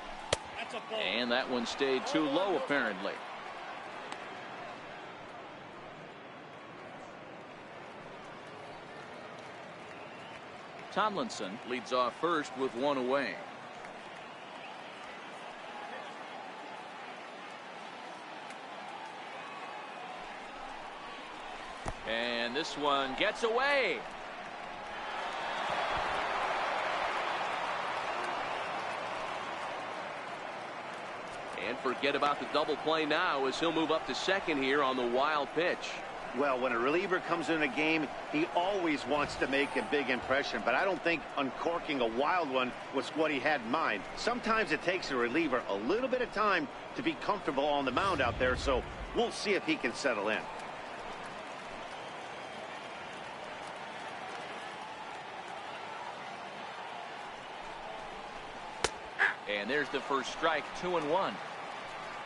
And that one stayed too low, apparently. Tomlinson leads off first with 1 away. And this one gets away. And forget about the double play now as he'll move up to second here on the wild pitch. Well, when a reliever comes in a game, he always wants to make a big impression, but I don't think uncorking a wild one was what he had in mind. Sometimes it takes a reliever a little bit of time to be comfortable on the mound out there, so we'll see if he can settle in. And there's the first strike. 2-1.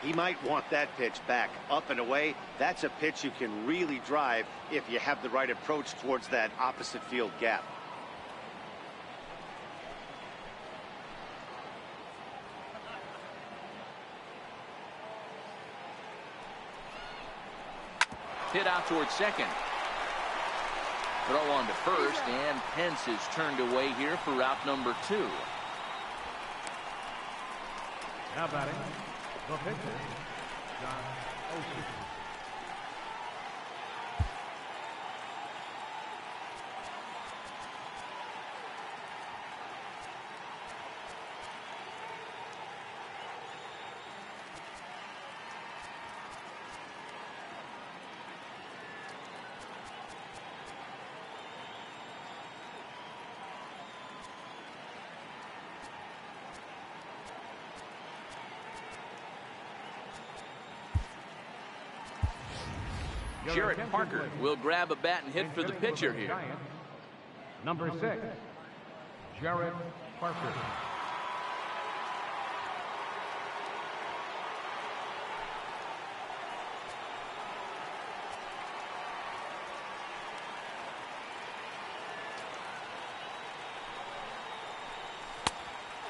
He might want that pitch back. Up and away, that's a pitch you can really drive if you have the right approach towards that opposite field gap. Hit out towards second. Throw on to first, and Pence is turned away here for route number 2. Now batting, the pitcher, John Oshie. Jarrett Parker will grab a bat and hit for the pitcher here. Number 6, Jarrett Parker.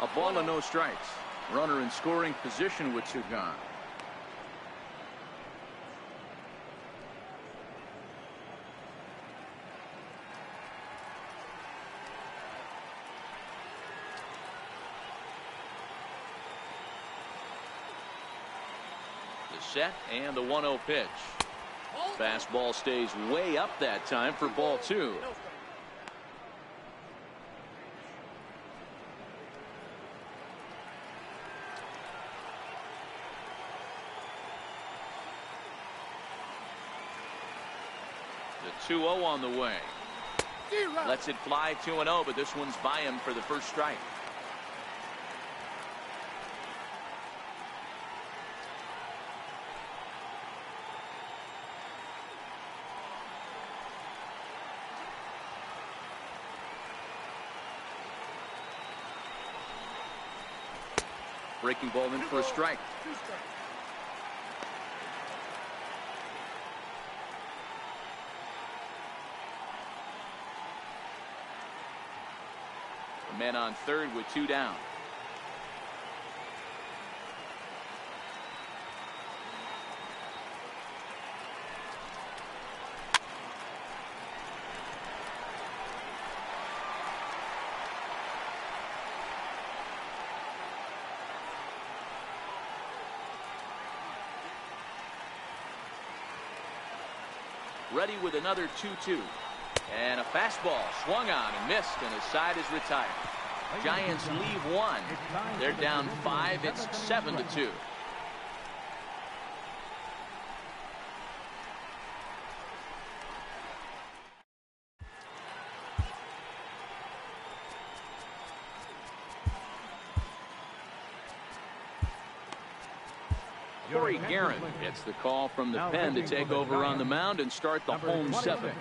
A ball and no strikes. Runner in scoring position with 2 gone. Set and the 1-0 pitch. Fastball stays way up that time for ball 2. The 2-0 on the way. Lets it fly 2-0, but this one's by him for the first strike. Breaking ball in for a strike. The man on third with 2 down. Ready with another 2-2. And a fastball swung on and missed, and his side is retired. Giants leave 1. They're down 5. It's 7-2. Corey Guerin gets the call from the pen to take over on the mound and start the home 7th.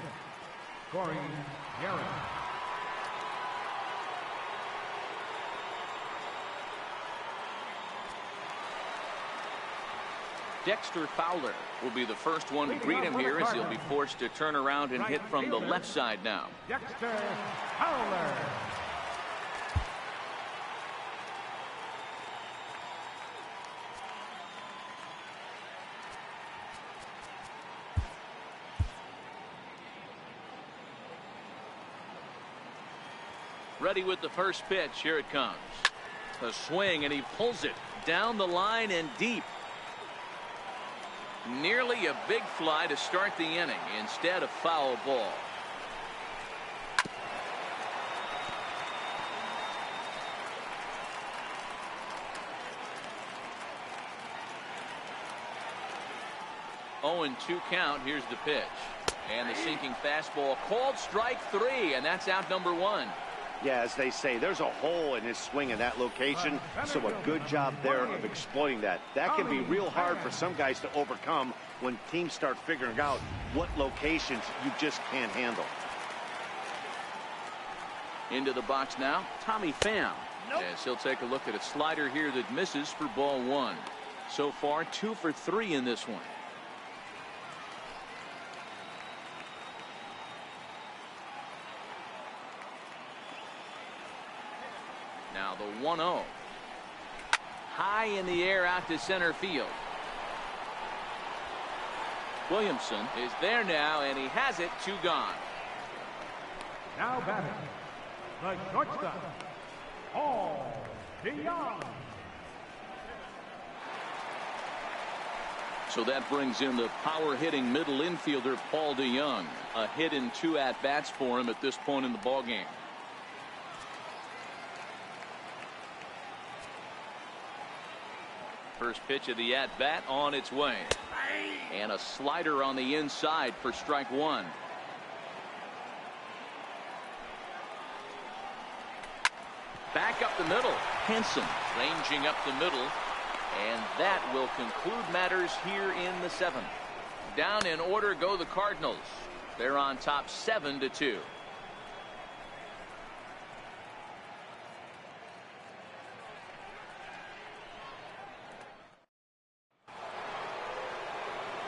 Corey Guerin. Dexter Fowler will be the first one to greet him here as he'll be forced to turn around and hit from the left side now. Dexter Fowler. Ready with the first pitch. Here it comes. A swing, and he pulls it down the line and deep. Nearly a big fly to start the inning. Instead, a foul ball. Oh, and 2 count. Here's the pitch. And the sinking fastball called strike 3, and that's out number 1. Yeah, as they say, there's a hole in his swing in that location, so a good job there of exploiting that. That can be real hard for some guys to overcome when teams start figuring out what locations you just can't handle. Into the box now, Tommy Pham. As he'll take a look at a slider here that misses for ball 1. So far, 2 for 3 in this one. Now the 1-0. High in the air out to center field. Williamson is there now, and he has it. 2 gone. Now batting, the shortstop, Paul DeYoung. So that brings in the power-hitting middle infielder Paul DeYoung. A hit in 2 at-bats for him at this point in the ballgame. First pitch of the at-bat on its way. And a slider on the inside for strike 1. Back up the middle. Henson ranging up the middle. And that will conclude matters here in the 7th. Down in order go the Cardinals. They're on top 7-2.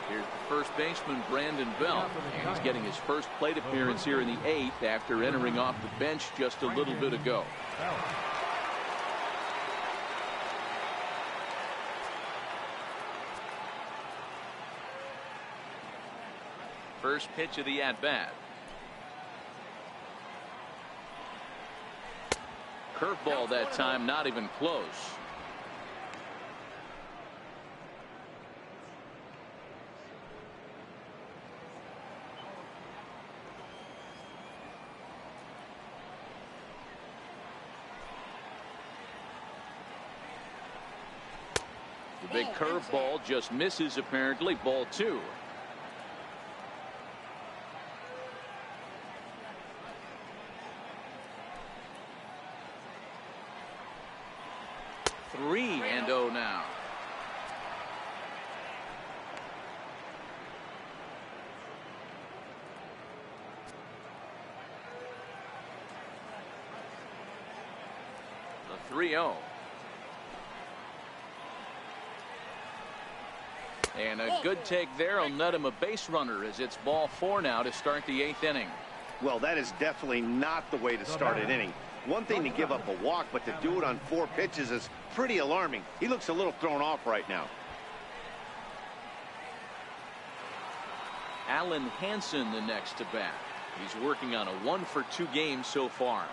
Here's the first baseman, Brandon Belt, and he's getting his first plate appearance here in the 8th after entering off the bench just a little bit ago. First pitch of the at-bat. Curveball that time, not even close. The big curveball just misses apparently. Ball 2. Three and 0 now. The 3-0. And a good take there will net him a base runner as it's ball 4 now to start the 8th inning. Well, that is definitely not the way to start an inning. One thing to give up a walk, but to do it on 4 pitches is pretty alarming. He looks a little thrown off right now. Alan Hansen the next to bat. He's working on a 1-for-2 game so far.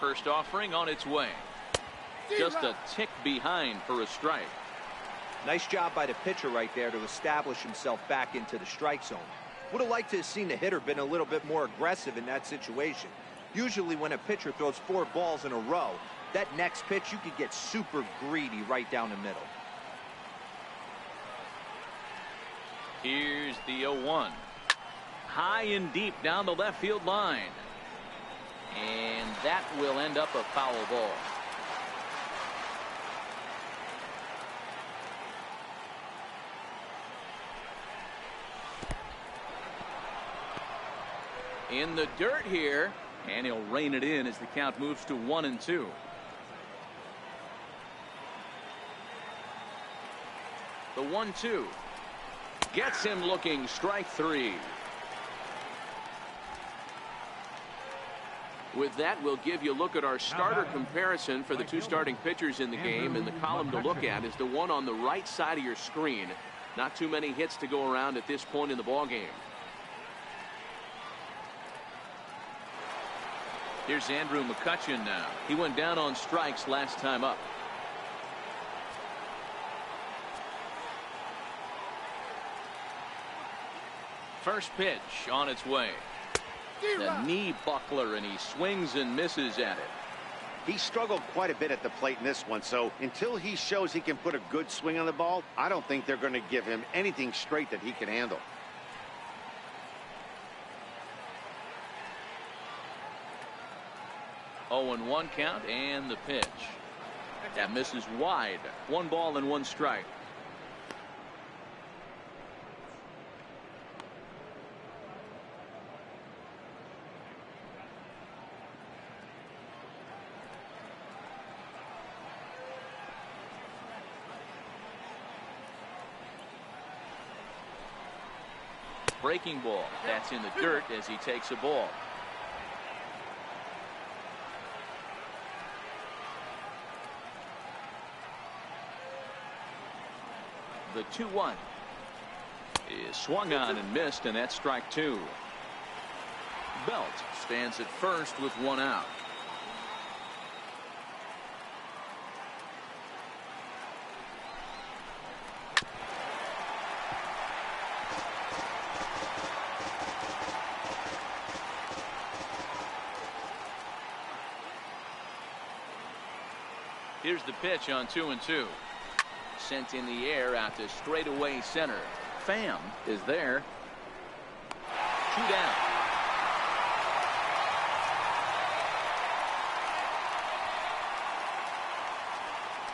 First offering on its way. Just a tick behind for a strike. Nice job by the pitcher right there to establish himself back into the strike zone. Would have liked to have seen the hitter been a little bit more aggressive in that situation. Usually when a pitcher throws 4 balls in a row, that next pitch you could get super greedy right down the middle. Here's the 0-1. High and deep down the left field line. And that will end up a foul ball. In the dirt here, and he'll rein it in as the count moves to 1-2. The 1-2 gets him looking. Strike 3. With that, we'll give you a look at our starter comparison for the 2 starting pitchers in the game, and the column to look at is the one on the right side of your screen. Not too many hits to go around at this point in the ballgame. Here's Andrew McCutchen now. He went down on strikes last time up. First pitch on its way. The knee buckler, and he swings and misses at it. He struggled quite a bit at the plate in this one, so until he shows he can put a good swing on the ball, I don't think they're going to give him anything straight that he can handle. Oh, and 1 count, and the pitch. That misses wide. 1 ball and 1 strike. Breaking ball. That's in the dirt as he takes a ball. The 2-1 is swung on and missed, and that's strike 2. Belt stands at first with 1 out. Here's the pitch on 2-2. Sent in the air out to straightaway center. Pham is there. 2 down.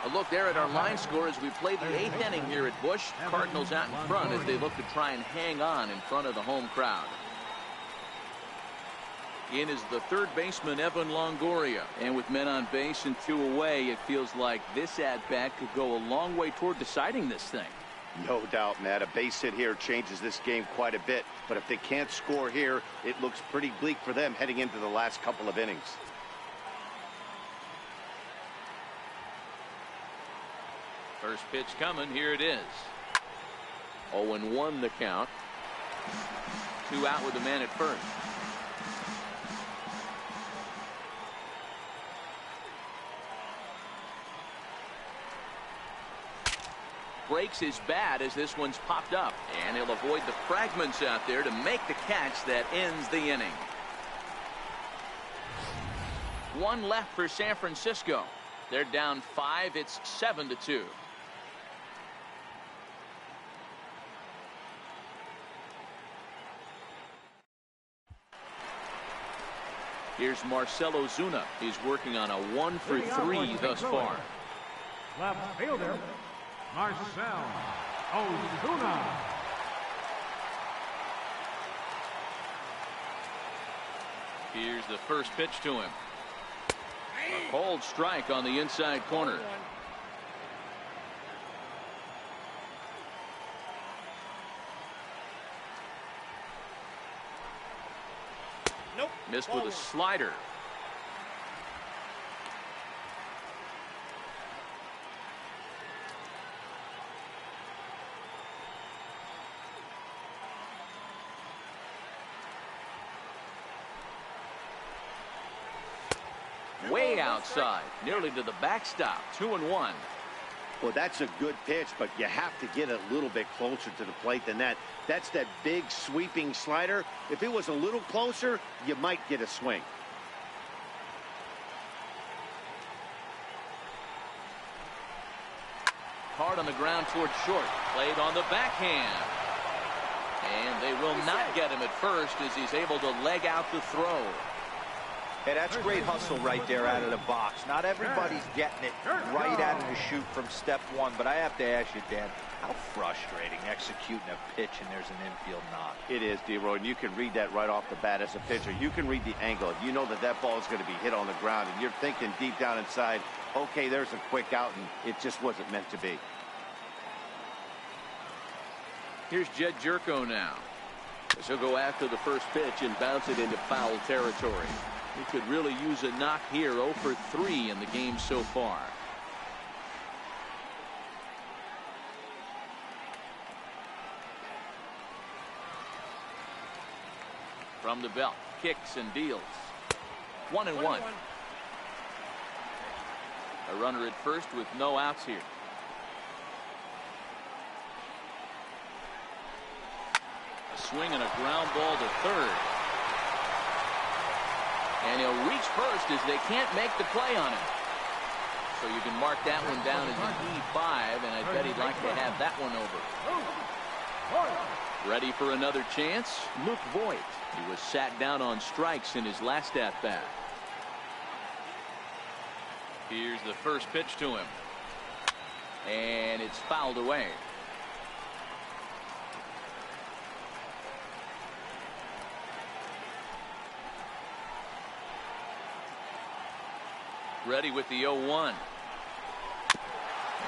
A look there at our line score as we play the 8th inning here at Busch. Cardinals out in front as they look to try and hang on in front of the home crowd. In is the third baseman, Evan Longoria. And with men on base and 2 away, it feels like this at-bat could go a long way toward deciding this thing. No doubt, Matt. A base hit here changes this game quite a bit. But if they can't score here, it looks pretty bleak for them heading into the last couple of innings. First pitch coming. Here it is. 0-1 the count. 2 out with a man at first. Breaks his bat as this one's popped up, and he'll avoid the fragments out there to make the catch that ends the inning. 1 left for San Francisco. They're down 5. It's 7-2. Here's Marcell Ozuna. He's working on a 1 for 3 thus far. Left fielder, Marcell Ozuna. Here's the first pitch to him. A cold strike on the inside corner. Nope. Missed with a slider. Way outside, nearly to the backstop. 2-1. Well, that's a good pitch, but you have to get a little bit closer to the plate than that. That's that big sweeping slider. If it was a little closer, you might get a swing. Hard on the ground towards short. Played on the backhand. And they will not get him at first as he's able to leg out the throw. Hey, that's great hustle right there out of the box. Not everybody's getting it right out of the chute from step 1, but I have to ask you, Dan, how frustrating executing a pitch and there's an infield knock. It is, D-Roy, and you can read that right off the bat as a pitcher. You can read the angle. You know that that ball is going to be hit on the ground, and you're thinking deep down inside, okay, there's a quick out, and it just wasn't meant to be. Here's Jed Jerko now. He'll go after the first pitch and bounce it into foul territory. He could really use a knock here. 0 for 3 in the game so far. From the belt, kicks and deals. 1-1. A runner at first with no outs here. A swing and a ground ball to third. And he'll reach first as they can't make the play on him. So you can mark that one down as an E5, and I bet he'd like to have that one over. Ready for another chance? Luke Voigt. He was sat down on strikes in his last at-bat. Here's the first pitch to him. And it's fouled away. Ready with the 0-1.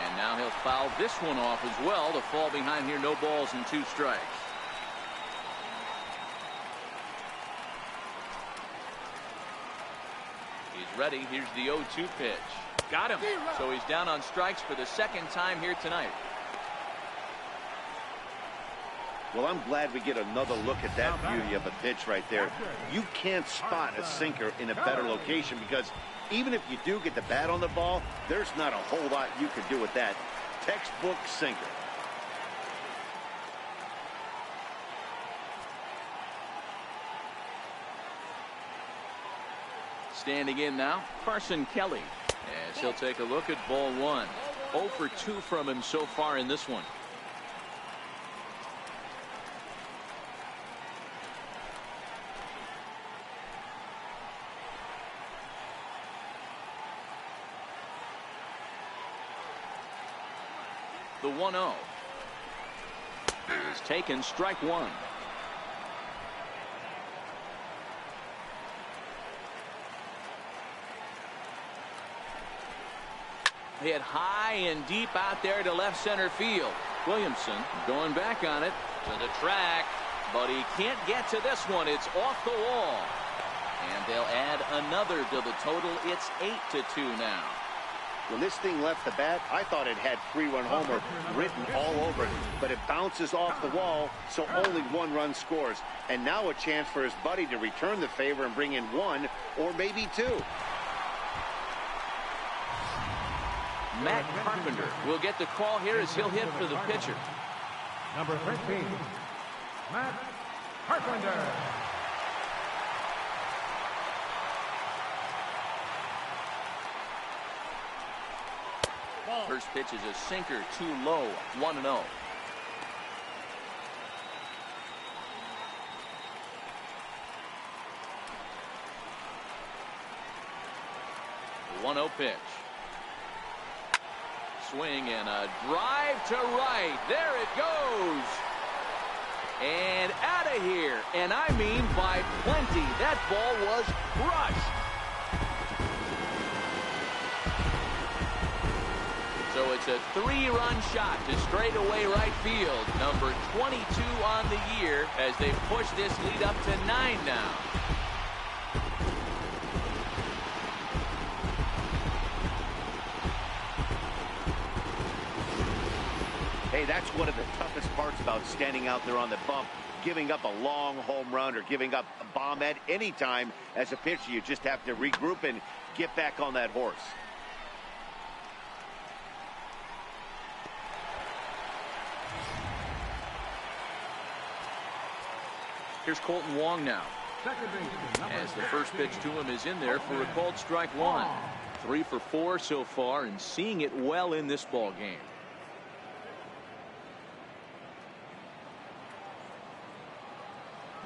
And now he'll foul this one off as well to fall behind here. No balls and 2 strikes. He's ready. Here's the 0-2 pitch. Got him. So he's down on strikes for the second time here tonight. Well, I'm glad we get another look at that beauty of a pitch right there. You can't spot a sinker in a better location because even if you do get the bat on the ball, there's not a whole lot you can do with that. Textbook sinker. Standing in now, Carson Kelly. As he'll take a look at ball one. 0 for 2 from him so far in this one. The 1-0 is taken, strike one. Hit high and deep out there to left center field. Williamson going back on it to the track, but he can't get to this one. It's off the wall. And they'll add another to the total. It's 8-2 now. When this thing left the bat, I thought it had 3-run homer written all over it, but it bounces off the wall, so only 1 run scores. And now a chance for his buddy to return the favor and bring in 1 or maybe 2. Matt Carpenter will get the call here as he'll hit for the pitcher. Number 13, Matt Carpenter. First pitch is a sinker, too low, 1-0. The 1-0 pitch. Swing and a drive to right. There it goes. And out of here. And I mean by plenty. That ball was crushed. So it's a 3-run shot to straightaway right field. Number 22 on the year as they push this lead up to 9 now. Hey, that's one of the toughest parts about standing out there on the bump. Giving up a long home run or giving up a bomb at any time as a pitcher. You just have to regroup and get back on that horse. Here's Colton Wong now. As the first pitch to him is in there for a called strike one. 3 for 4 so far and seeing it well in this ball game.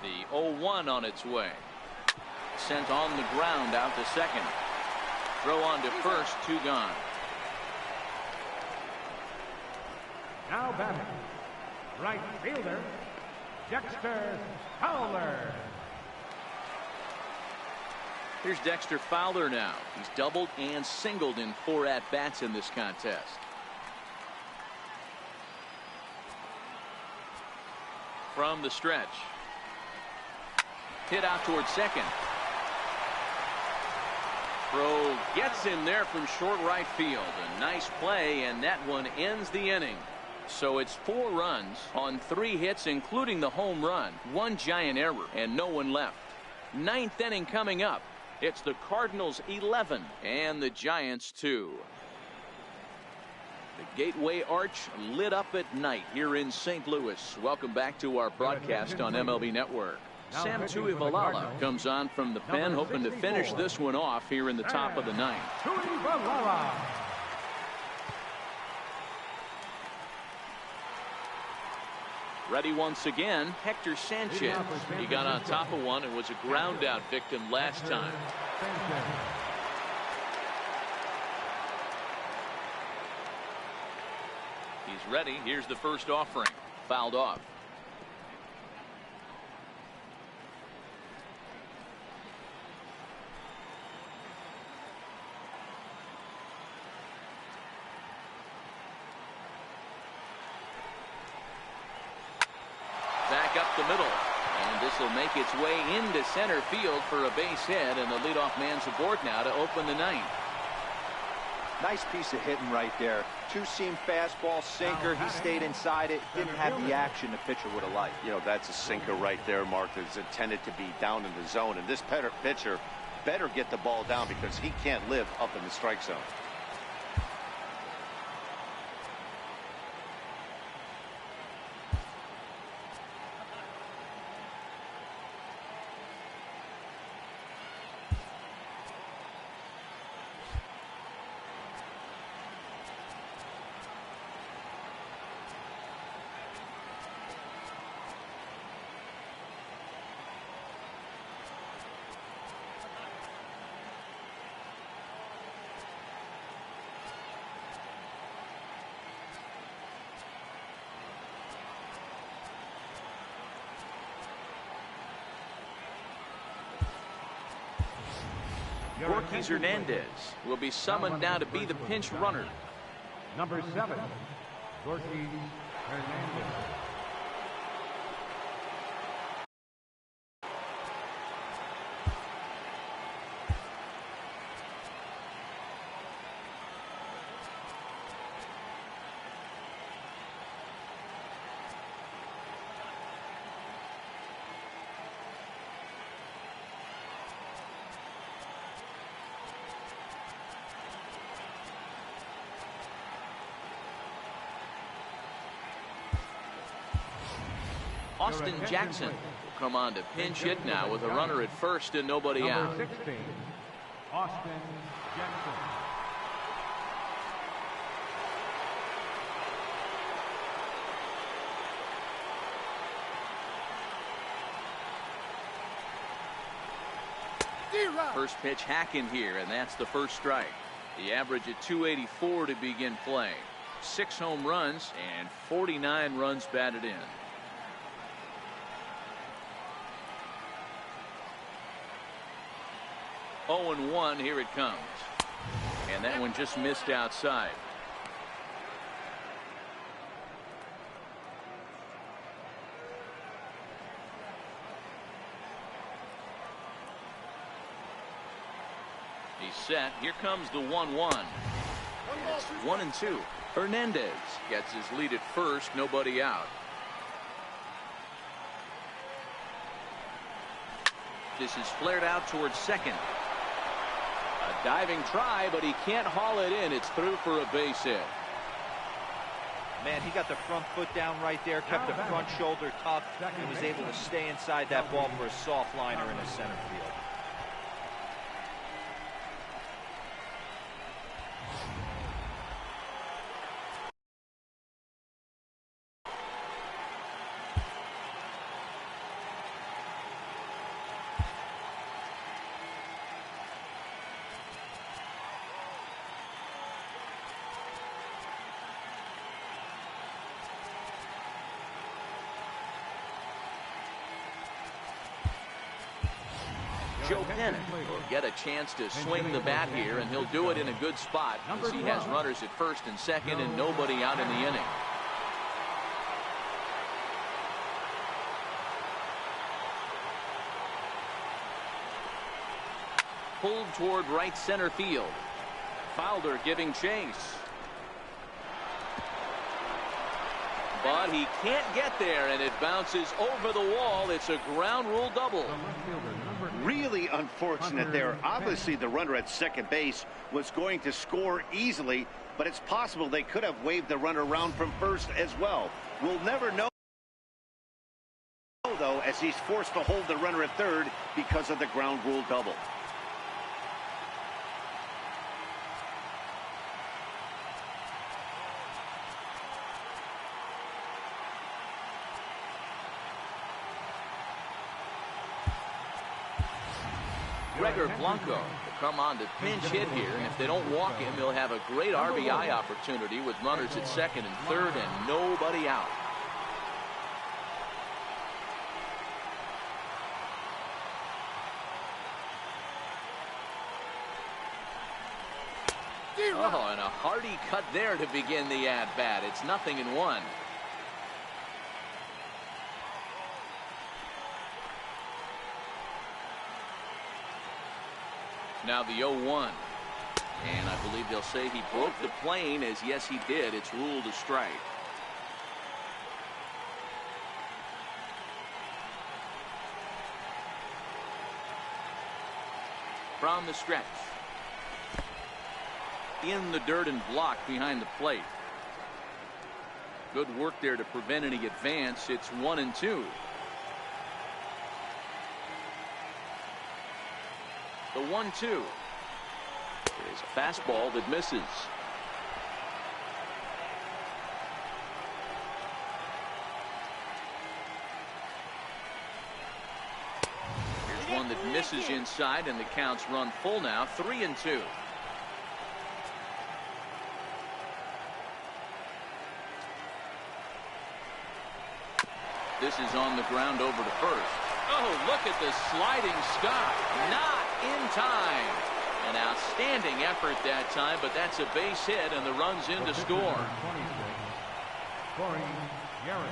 The 0-1 on its way. Sent on the ground out to second. Throw on to first, 2 gone. Now batting, right fielder, Dexter Fowler. Here's Dexter Fowler now. He's doubled and singled in 4 at-bats in this contest. From the stretch. Hit out towards second. Throw gets in there from short right field. A nice play, and that one ends the inning. So it's 4 runs on 3 hits, including the home run. 1 giant error, and no one left. 9th inning coming up. It's the Cardinals 11 and the Giants 2. The Gateway Arch lit up at night here in St. Louis. Welcome back to our broadcast on MLB Network. Sam Tuivalala comes on from the pen, hoping to finish this one off here in the top of the 9th. Tuivalala. Ready once again, Hector Sanchez. He got on top of one and was a ground out victim last time. He's ready. Here's the first offering. Fouled off. Back up the middle, and this will make its way into center field for a base hit, and the leadoff man's aboard now to open the 9th. Nice piece of hitting right there. 2-seam fastball, sinker. He stayed inside it. Didn't have the action the pitcher would have liked. You know, that's a sinker right there, Mark. That's intended to be down in the zone, and this pitcher better get the ball down because he can't live up in the strike zone. Yorkie's Hernandez will be summoned now to be the pinch runner. Number 7, Yorkie Hernandez. Austin Jackson will come on to pinch hit now with a runner at first and nobody out. Number 16, Austin Jackson. First pitch hacking here, and that's the first strike. The average at 284 to begin play. 6 home runs and 49 runs batted in. Oh, and 1, here it comes. And that one just missed outside. He's set. Here comes the 1-1. It's 1-2. Hernandez gets his lead at first, nobody out. This is flared out towards second. A diving try, but he can't haul it in. It's through for a base hit. Man, he got the front foot down right there, kept the front shoulder tough, and was able to stay inside that ball for a soft liner in the center field. Joe Pennant will get a chance to swing the bat here, and he'll do it in a good spot as he has runners at first and second and nobody out in the inning. Pulled toward right center field. Fowler giving chase. But he can't get there, and it bounces over the wall. It's a ground rule double. Really unfortunate there. Obviously, the runner at second base was going to score easily, but it's possible they could have waved the runner around from first as well. We'll never know, though, as he's forced to hold the runner at third because of the ground rule double. Gregor Blanco will come on to pinch hit here, and if they don't walk him, he'll have a great RBI opportunity with runners at second and third and nobody out. Oh, and a hearty cut there to begin the at-bat. It's 0-1. Now the 0-1. And I believe they'll say he broke the plane, as yes he did. It's ruled a strike. From the stretch. In the dirt and blocked behind the plate. Good work there to prevent any advance. It's 1-2. The 1-2 is a fastball that misses. Here's one that misses inside, and the count's run full now. 3-2. This is on the ground over to first. Oh, look at the sliding stop. Not in time. An outstanding effort that time, but that's a base hit, and the run's in to score. Scoring, Garrett.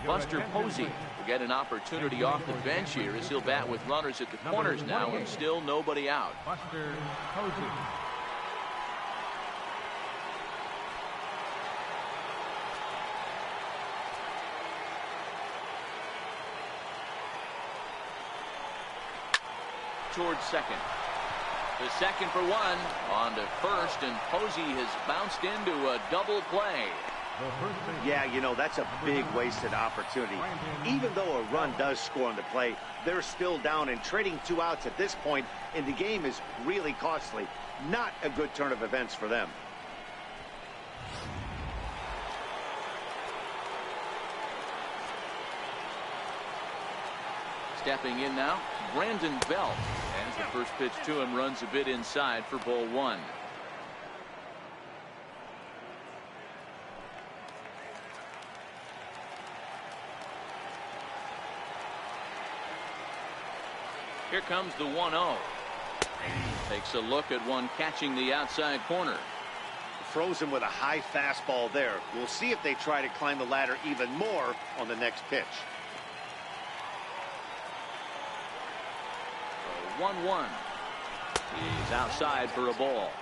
Buster Posey will get an opportunity off the bench here as he'll bat with runners at the corners now and still nobody out. Buster Posey. Towards second. The second for one. On to first, and Posey has bounced into a double play. Yeah, you know, that's a big wasted opportunity. Even though a run does score on the play, they're still down, and trading 2 outs at this point in the game is really costly. Not a good turn of events for them. Stepping in now, Brandon Belt. As the first pitch to him runs a bit inside for ball 1. Here comes the 1-0. Takes a look at one catching the outside corner. Throws him with a high fastball there. We'll see if they try to climb the ladder even more on the next pitch. 1-1. He's outside for a ball.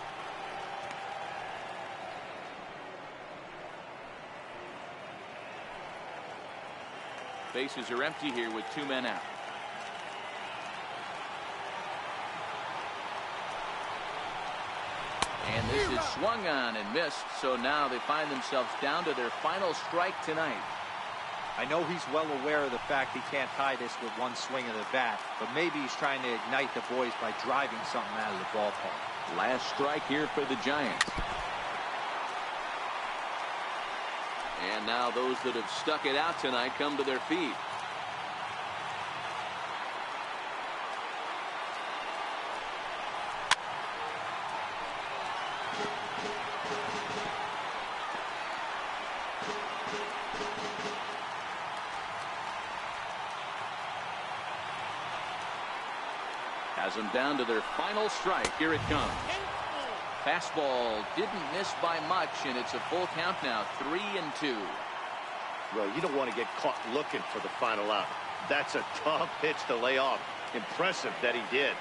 Bases are empty here with 2 men out. And this is swung on and missed, so now they find themselves down to their final strike tonight. I know he's well aware of the fact he can't tie this with one swing of the bat, but maybe he's trying to ignite the boys by driving something out of the ballpark. Last strike here for the Giants. And now those that have stuck it out tonight come to their feet. Has them down to their final strike. Here it comes. Fastball didn't miss by much, and it's a full count now, 3-2. Well, you don't want to get caught looking for the final out. That's a tough pitch to lay off. Impressive that he did.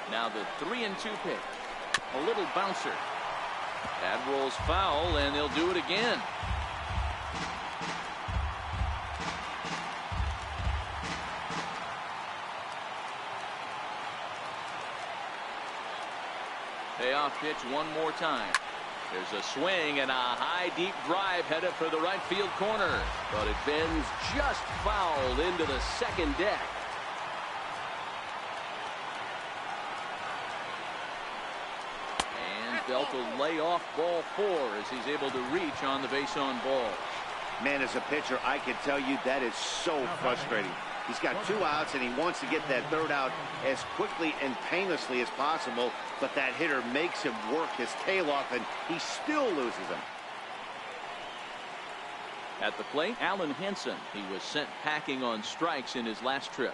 Now the 3-2 pitch. A little bouncer. That rolls foul, and they'll do it again. Payoff pitch one more time. There's a swing and a high deep drive headed for the right field corner, but it bends just foul into the second deck. And Belt will lay off ball 4 as he's able to reach on the base on ball. Man, as a pitcher, I can tell you that is so frustrating. He's got 2 outs, and he wants to get that 3rd out as quickly and painlessly as possible, but that hitter makes him work his tail off, and he still loses him. At the plate, Alan Henson. He was sent packing on strikes in his last trip.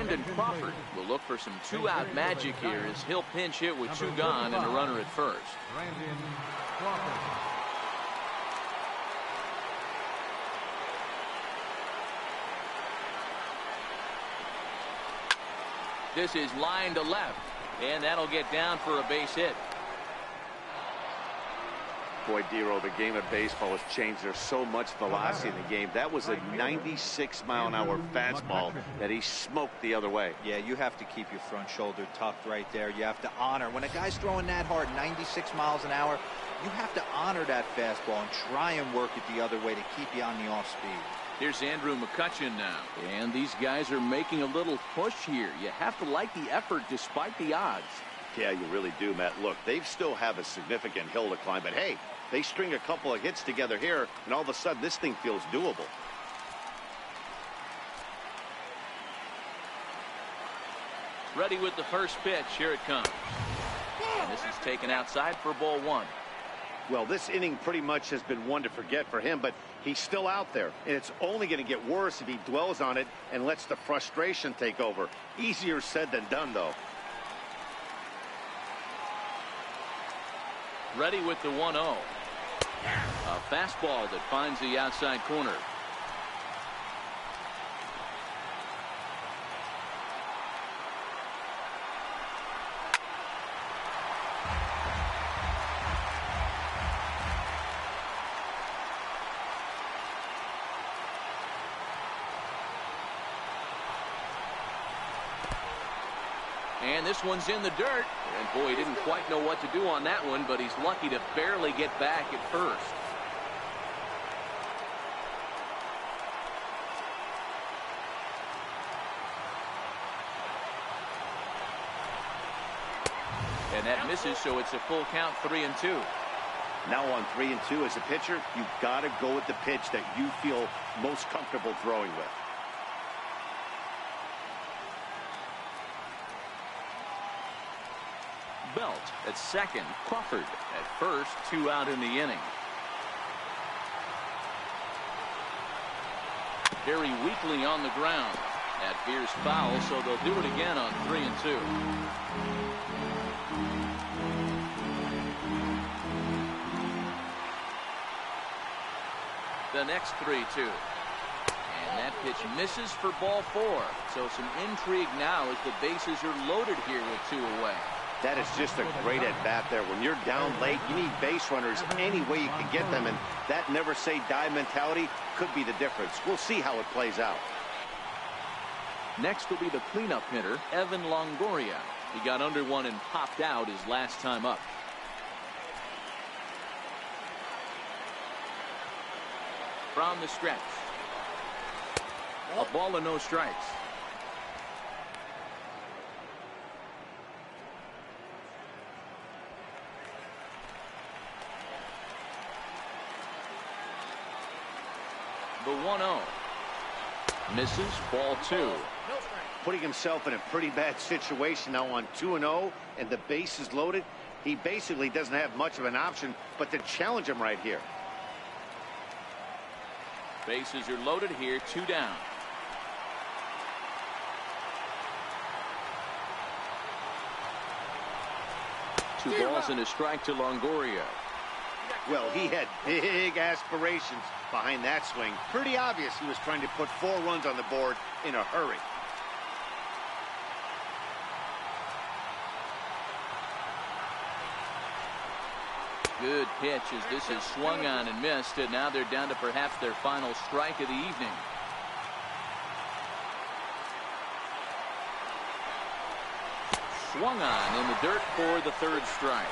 Brandon Crawford will look for some two-out magic here as he'll pinch hit with two gone and a runner at first. Brandon Crawford. This is line to left, and that'll get down for a base hit. Boy, Dero, the game of baseball has changed. There's so much velocity in the game. That was a 96-mile-an-hour fastball that he smoked the other way. Yeah, you have to keep your front shoulder tucked right there. You have to honor. When a guy's throwing that hard, 96 miles an hour, you have to honor that fastball and try and work it the other way to keep you on the off speed. Here's Andrew McCutchen now. And these guys are making a little push here. You have to like the effort despite the odds. Yeah, you really do, Matt. Look, they still have a significant hill to climb, but hey, they string a couple of hits together here, and all of a sudden this thing feels doable. Ready with the first pitch. Here it comes. And this is taken outside for ball one. Well, this inning pretty much has been one to forget for him, but he's still out there, and it's only going to get worse if he dwells on it and lets the frustration take over. Easier said than done, though. Ready with the 1-0. A fastball that finds the outside corner. And this one's in the dirt. And boy, he didn't quite know what to do on that one, but he's lucky to barely get back at first. And that misses, so it's a full count, 3-2. Now on 3-2 as a pitcher, you've got to go with the pitch that you feel most comfortable throwing with. Belt at second, Crawford at first, 2 out in the inning. Very weakly on the ground. That veers foul, so they'll do it again on 3-2. The next 3-2. And that pitch misses for ball 4. So some intrigue now as the bases are loaded here with 2 away. That is just a great at-bat there. When you're down late, you need base runners any way you can get them, and that never-say-die mentality could be the difference. We'll see how it plays out. Next will be the cleanup hitter, Evan Longoria. He got under one and popped out his last time up. From the stretch. A ball and no strikes. The 1-0. Misses, ball 2. Putting himself in a pretty bad situation now on 2-0, and the base is loaded. He basically doesn't have much of an option but to challenge him right here. Bases are loaded here, 2 down. Two balls and a strike to Longoria. Well, he had big aspirations behind that swing. Pretty obvious he was trying to put 4 runs on the board in a hurry. Good pitch as this is swung on and missed, and now they're down to perhaps their final strike of the evening. Swung on in the dirt for the 3rd strike.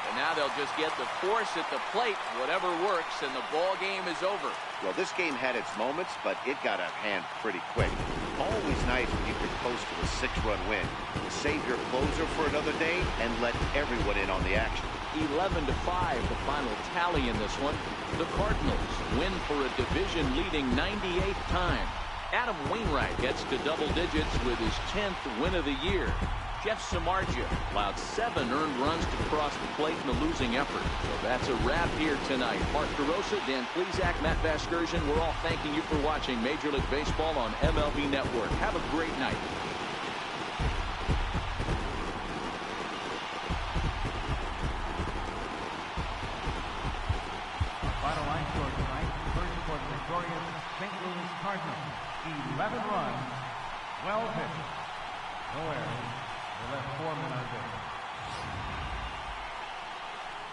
And now they'll just get the force at the plate, whatever works, and the ball game is over. Well, this game had its moments, but it got out of hand pretty quick. Always nice when you can coast to a 6-run win. Save your closer for another day and let everyone in on the action. 11-5, the final tally in this one. The Cardinals win for a division-leading 98th time. Adam Wainwright gets to double digits with his 10th win of the year. Jeff Samardzija allowed 7 earned runs to cross the plate in the losing effort. So that's a wrap here tonight. Mark DeRosa, Dan Plesac, Matt Vasgersian, we're all thanking you for watching Major League Baseball on MLB Network. Have a great night. Marshall, 11 runs, well pitched. No errors. They left 4 men on base.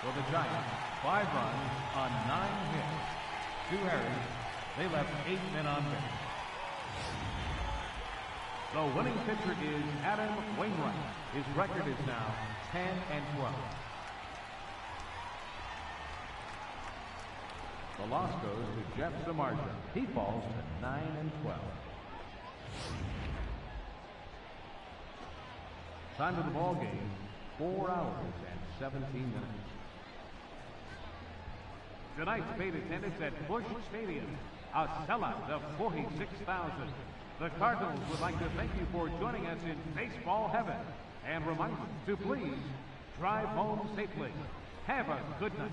For the Giants, 5 runs on 9 hits. 2 errors. They left 8 men on base. The winning pitcher is Adam Wainwright. His record is now 10-12. The loss goes to Jeff Samardzija. He falls to 9-12. Time of the ball game, 4 hours and 17 minutes. Tonight's paid attendance at Busch Stadium, a sellout of 46,000. The Cardinals would like to thank you for joining us in baseball heaven and remind you to please drive home safely. Have a good night.